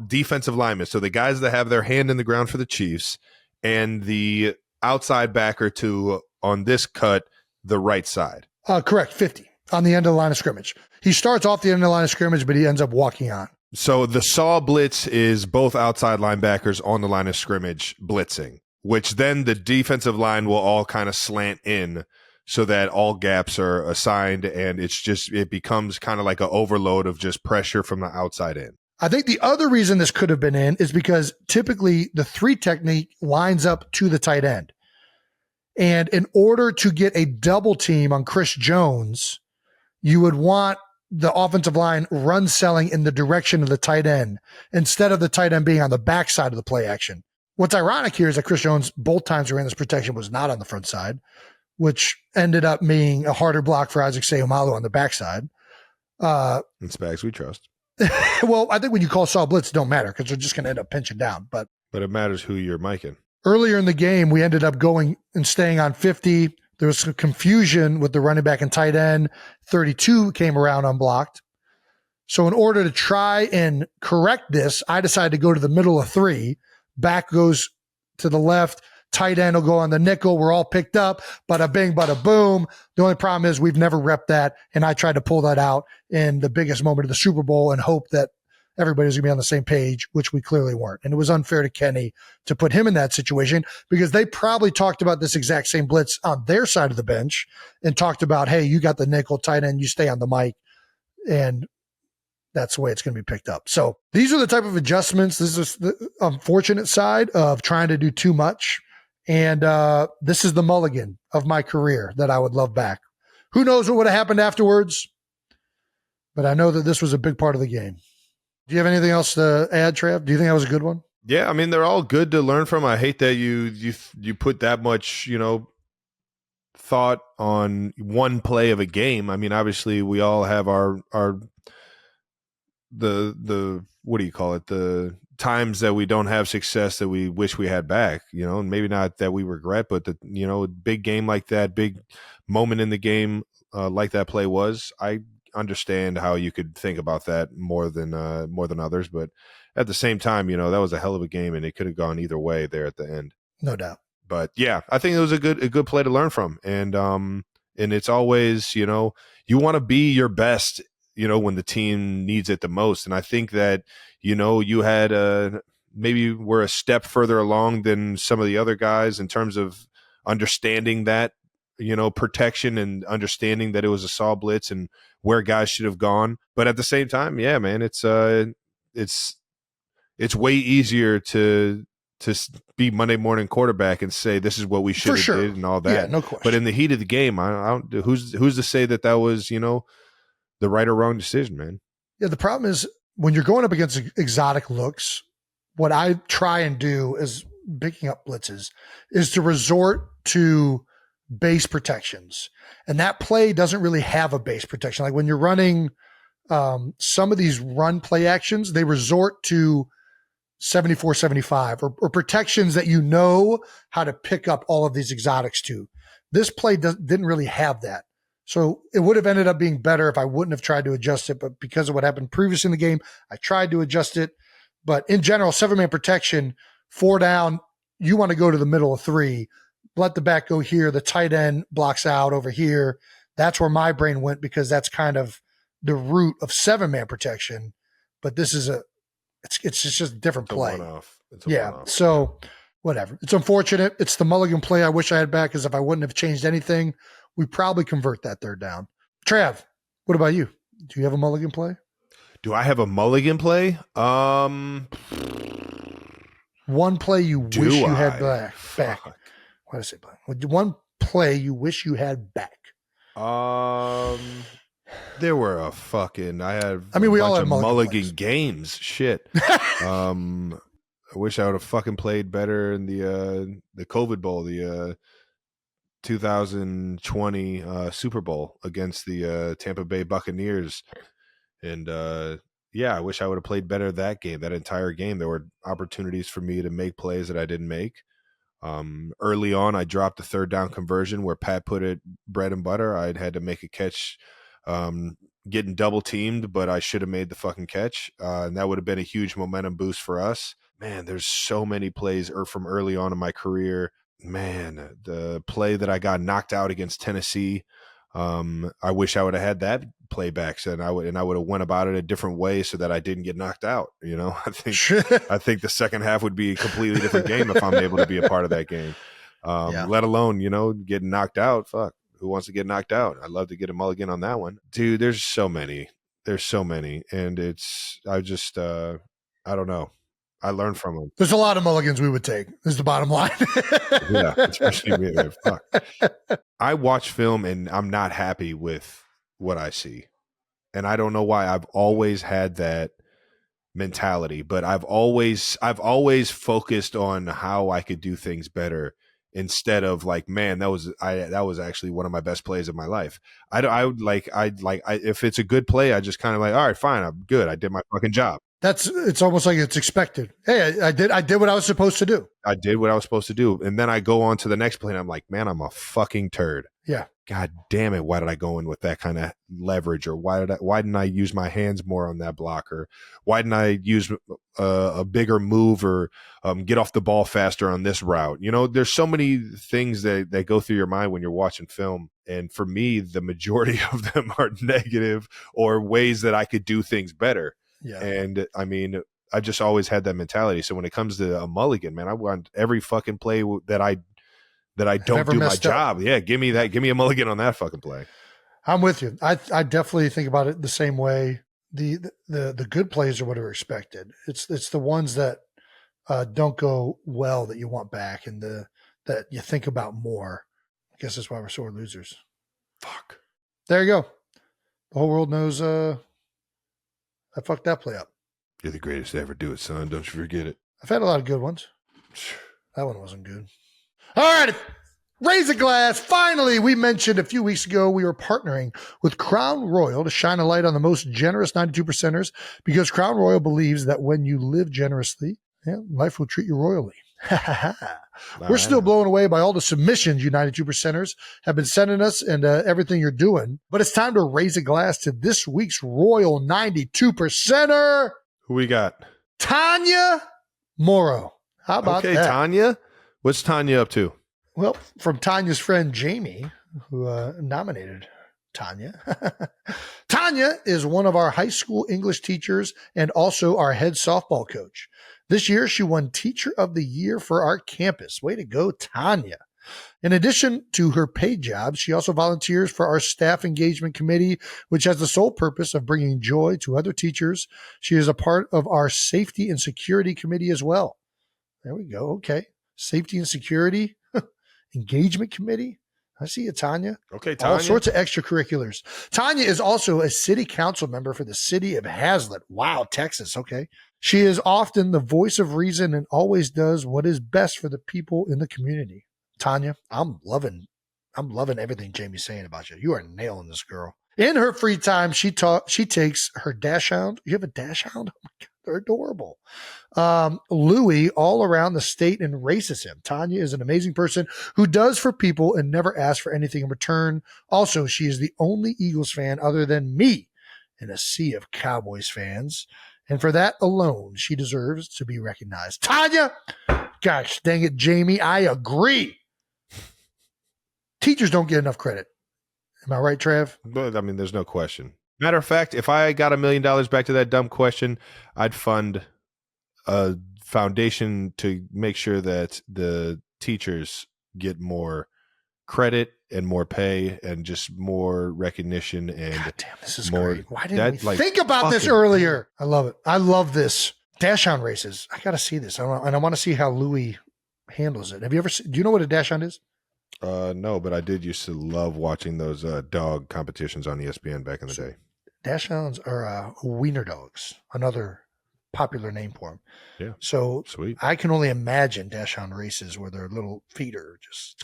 defensive linemen, so the guys that have their hand in the ground for the Chiefs, and the outside backer to, on this cut, the right side. Correct, 50 on the end of the line of scrimmage. He starts off the end of the line of scrimmage, but he ends up walking on. So the saw blitz is both outside linebackers on the line of scrimmage blitzing, which then the defensive line will all kind of slant in so that all gaps are assigned, and it becomes kind of like an overload of just pressure from the outside in. I think the other reason this could have been in is because typically the 3 technique lines up to the tight end. And in order to get a double team on Chris Jones, you would want the offensive line run selling in the direction of the tight end instead of the tight end being on the backside of the play action. What's ironic here is that Chris Jones, both times we ran this protection, was not on the front side, which ended up being a harder block for Isaac Seumalo on the backside. And Spags, we trust. Well, I think when you call saw blitz, it don't matter because they're just going to end up pinching down. But it matters who you're miking. Earlier in the game, we ended up going and staying on 50. There was some confusion with the running back and tight end. 32 came around unblocked. So in order to try and correct this, I decided to go to the middle of 3. Back goes to the left. Tight end will go on the nickel. We're all picked up. Bada bing, bada boom. The only problem is we've never repped that, and I tried to pull that out in the biggest moment of the Super Bowl and hope that everybody was going to be on the same page, which we clearly weren't. And it was unfair to Kenny to put him in that situation because they probably talked about this exact same blitz on their side of the bench and talked about, hey, you got the nickel tight end, you stay on the mic, and that's the way it's going to be picked up. So these are the type of adjustments. This is the unfortunate side of trying to do too much. And this is the mulligan of my career that I would love back. Who knows what would have happened afterwards? But I know that this was a big part of the game. Do you have anything else to add, Trav? Do you think that was a good one? Yeah, I mean, they're all good to learn from. I hate that you put that much, thought on one play of a game. I mean, obviously we all have our the what do you call it? The times that we don't have success that we wish we had back, and maybe not that we regret, but big game like that, big moment in the game like that play was, I understand how you could think about that more than others. But at the same time, that was a hell of a game, and it could have gone either way there at the end. No doubt. But yeah, I think it was a good play to learn from. And it's always, you want to be your best, when the team needs it the most. And I think that, you had maybe we're a step further along than some of the other guys in terms of understanding that, protection and understanding that it was a saw blitz and where guys should have gone. But at the same time, yeah, man, it's way easier to be Monday morning quarterback and say this is what we should have did and all that. Yeah, no question. But in the heat of the game, I don't. Who's to say that was the right or wrong decision, man? Yeah, the problem is when you're going up against exotic looks, what I try and do is picking up blitzes is to resort to base protections, and that play doesn't really have a base protection. Like when you're running some of these run play actions, they resort to 74-75 or protections that how to pick up all of these exotics to. This play didn't really have that. So it would have ended up being better if I wouldn't have tried to adjust it. But because of what happened previously in the game, I tried to adjust it. But in general, 7-man protection, 4 down, you want to go to the middle of 3. Let the back go here. The tight end blocks out over here. That's where my brain went because that's kind of the root of 7-man protection. But this is it's just a different play. It's a one-off. So whatever. It's unfortunate. It's the Mulligan play I wish I had back because if I wouldn't have changed anything, we probably convert that 3rd down. Trav, what about you? Do you have a Mulligan play? Do I have a Mulligan play? One play you wish you had back. Why did I say back? One play you wish you had back. There were a fucking. We all had Mulligan games. Shit. I wish I would have fucking played better in the COVID Bowl, the 2020 Super Bowl against the Tampa Bay Buccaneers, and I wish I would have played better that game. That entire game, there were opportunities for me to make plays that I didn't make. Early on, I dropped the 3rd down conversion where Pat put it bread and butter. I'd had to make a catch. Getting double teamed, but I should have made the fucking catch. And that would have been a huge momentum boost for us. Man, there's so many plays from early on in my career. Man, the play that I got knocked out against Tennessee. I wish I would have had that play back, and I would have went about it a different way so that I didn't get knocked out. I think the second half would be a completely different game if I'm able to be a part of that game. Let alone, getting knocked out. Fuck. Who wants to get knocked out? I'd love to get a Mulligan on that one. Dude, there's so many. And I don't know. I learned from them. There's a lot of Mulligans we would take, is the bottom line. Yeah, especially me. Fuck. I watch film and I'm not happy with what I see. And I don't know why. I've always had that mentality, but I've always focused on how I could do things better. Instead of like, man, that was actually one of my best plays of my life. If it's a good play, I just kind of like, all right, fine, I'm good. I did my fucking job. It's almost like it's expected. Hey, I did what I was supposed to do. I did what I was supposed to do. And then I go on to the next play and I'm like, man, I'm a fucking turd. Yeah. God damn it. Why did I go in with that kind of leverage? Or why didn't I use my hands more on that block? Or why didn't I use a bigger move or get off the ball faster on this route? There's so many things that go through your mind when you're watching film. And for me, the majority of them are negative or ways that I could do things better. Yeah. And I just always had that mentality. So when it comes to a Mulligan, man, I want every fucking play that I don't do my job. Yeah, give me that. Give me a Mulligan on that fucking play. I'm with you. I definitely think about it the same way. The good plays are what are expected. It's the ones that don't go well that you want back and that you think about more. I guess that's why we're sore losers. Fuck. There you go. The whole world knows I fucked that play up. You're the greatest to ever do it, son. Don't you forget it. I've had a lot of good ones. That one wasn't good. All right. Raise a glass. Finally, we mentioned a few weeks ago we were partnering with Crown Royal to shine a light on the most generous 92%ers because Crown Royal believes that when you live generously, life will treat you royally. We're still blown away by all the submissions you 92%ers have been sending us and everything you're doing. But it's time to raise a glass to this week's Royal 92%er. Who we got? Tanya Morrow. How about that? Tanya? What's Tanya up to? Well, from Tanya's friend Jamie, who nominated Tanya. Tanya is one of our high school English teachers and also our head softball coach. This year, she won Teacher of the Year for our campus. Way to go, Tanya. In addition to her paid job, she also volunteers for our staff engagement committee, which has the sole purpose of bringing joy to other teachers. She is a part of our safety and security committee as well. There we go. Okay. Safety and security engagement committee. I see you, Tanya. Okay, Tanya. All sorts of extracurriculars. Tanya is also a city council member for the city of Hazlet. Wow, Texas. Okay. She is often the voice of reason and always does what is best for the people in the community. Tanya, I'm loving everything Jamie's saying about you. You are nailing this, girl. In her free time, she takes her dachshund. You have a dachshund? Oh my God, they're adorable. Louis all around the state and races him. Tanya is an amazing person who does for people and never asks for anything in return. Also, she is the only Eagles fan other than me in a sea of Cowboys fans. And for that alone, she deserves to be recognized. Tanya! Gosh, dang it, Jamie, I agree. Teachers don't get enough credit. Am I right, Trev? But I mean, there's no question. Matter of fact, if I got $1 million back to that dumb question, I'd fund a foundation to make sure that the teachers get more credit and more pay and just more recognition. And God damn, this is more, great. Why didn't we think about this earlier? I love it. I love this. Dachshund races. I got to see this. I want to see how Louis handles it. Have you ever seen, do you know what a dachshund is? No, but I did used to love watching those dog competitions on ESPN back in the day. Dachshunds are wiener dogs, another popular name for them. Yeah. So sweet. I can only imagine dachshund races where their little feet are just.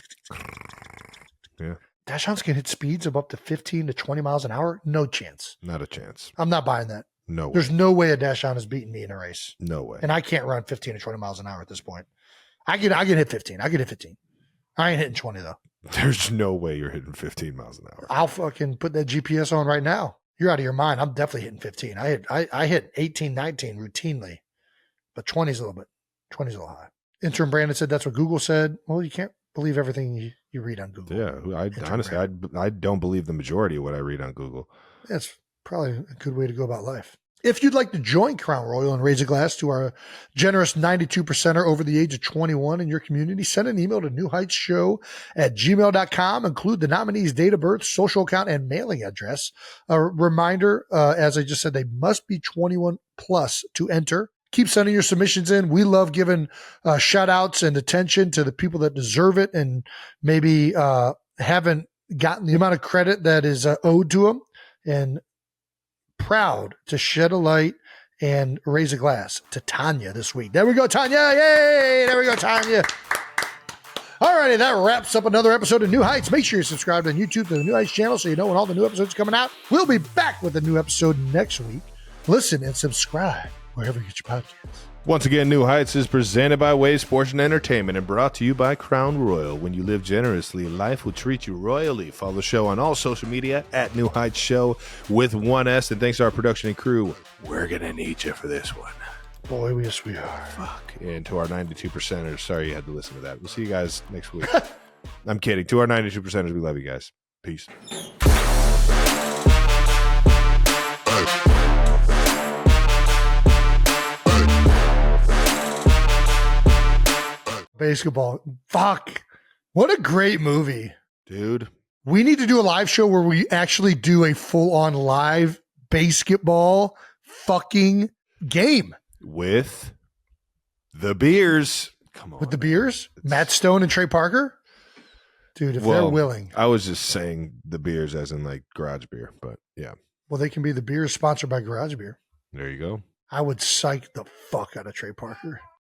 Yeah. Dachshunds can hit speeds of up to 15 to 20 miles an hour. No chance. Not a chance. I'm not buying that. No way. There's no way a dachshund is beating me in a race. No way. And I can't run 15 to 20 miles an hour at this point. I can hit 15. I can hit 15. I ain't hitting 20 though. There's no way you're hitting 15 miles an hour. I'll fucking put that GPS on right now. You're out of your mind. I'm definitely hitting 15. I hit 18, 19 routinely, but 20's a little high. Intern Brandon said that's what Google said. Well, you can't believe everything you read on Google. Yeah, I don't believe the majority of what I read on Google. That's probably a good way to go about life. If you'd like to join Crown Royal and raise a glass to our generous 92%er over the age of 21 in your community, send an email to newheightsshow@gmail.com. Include the nominee's date of birth, social account, and mailing address. A reminder, as I just said, they must be 21 plus to enter. Keep sending your submissions in. We love giving shout outs and attention to the people that deserve it and maybe haven't gotten the amount of credit that is owed to them. And proud to shed a light and raise a glass to Tanya this week. There we go, Tanya. Yay! There we go, Tanya. All righty, that wraps up another episode of New Heights. Make sure you subscribe on YouTube to the New Heights channel so you know when all the new episodes are coming out. We'll be back with a new episode next week. Listen and subscribe wherever you get your podcasts. Once again, New Heights is presented by Wave Sports and Entertainment and brought to you by Crown Royal. When you live generously, life will treat you royally. Follow the show on all social media at New Heights Show with one S. And thanks to our production and crew, we're going to need you for this one. Boy, yes, we are. Fuck. And to our 92%ers, sorry you had to listen to that. We'll see you guys next week. I'm kidding. To our 92%ers, we love you guys. Peace. Basketball. Fuck. What a great movie. Dude. We need to do a live show where we actually do a full-on live basketball fucking game. With the beers. Come on. With the beers? Matt Stone and Trey Parker? Dude, if they're willing. I was just saying the beers as in like garage beer, but yeah. Well, they can be the beers sponsored by Garage Beer. There you go. I would psych the fuck out of Trey Parker.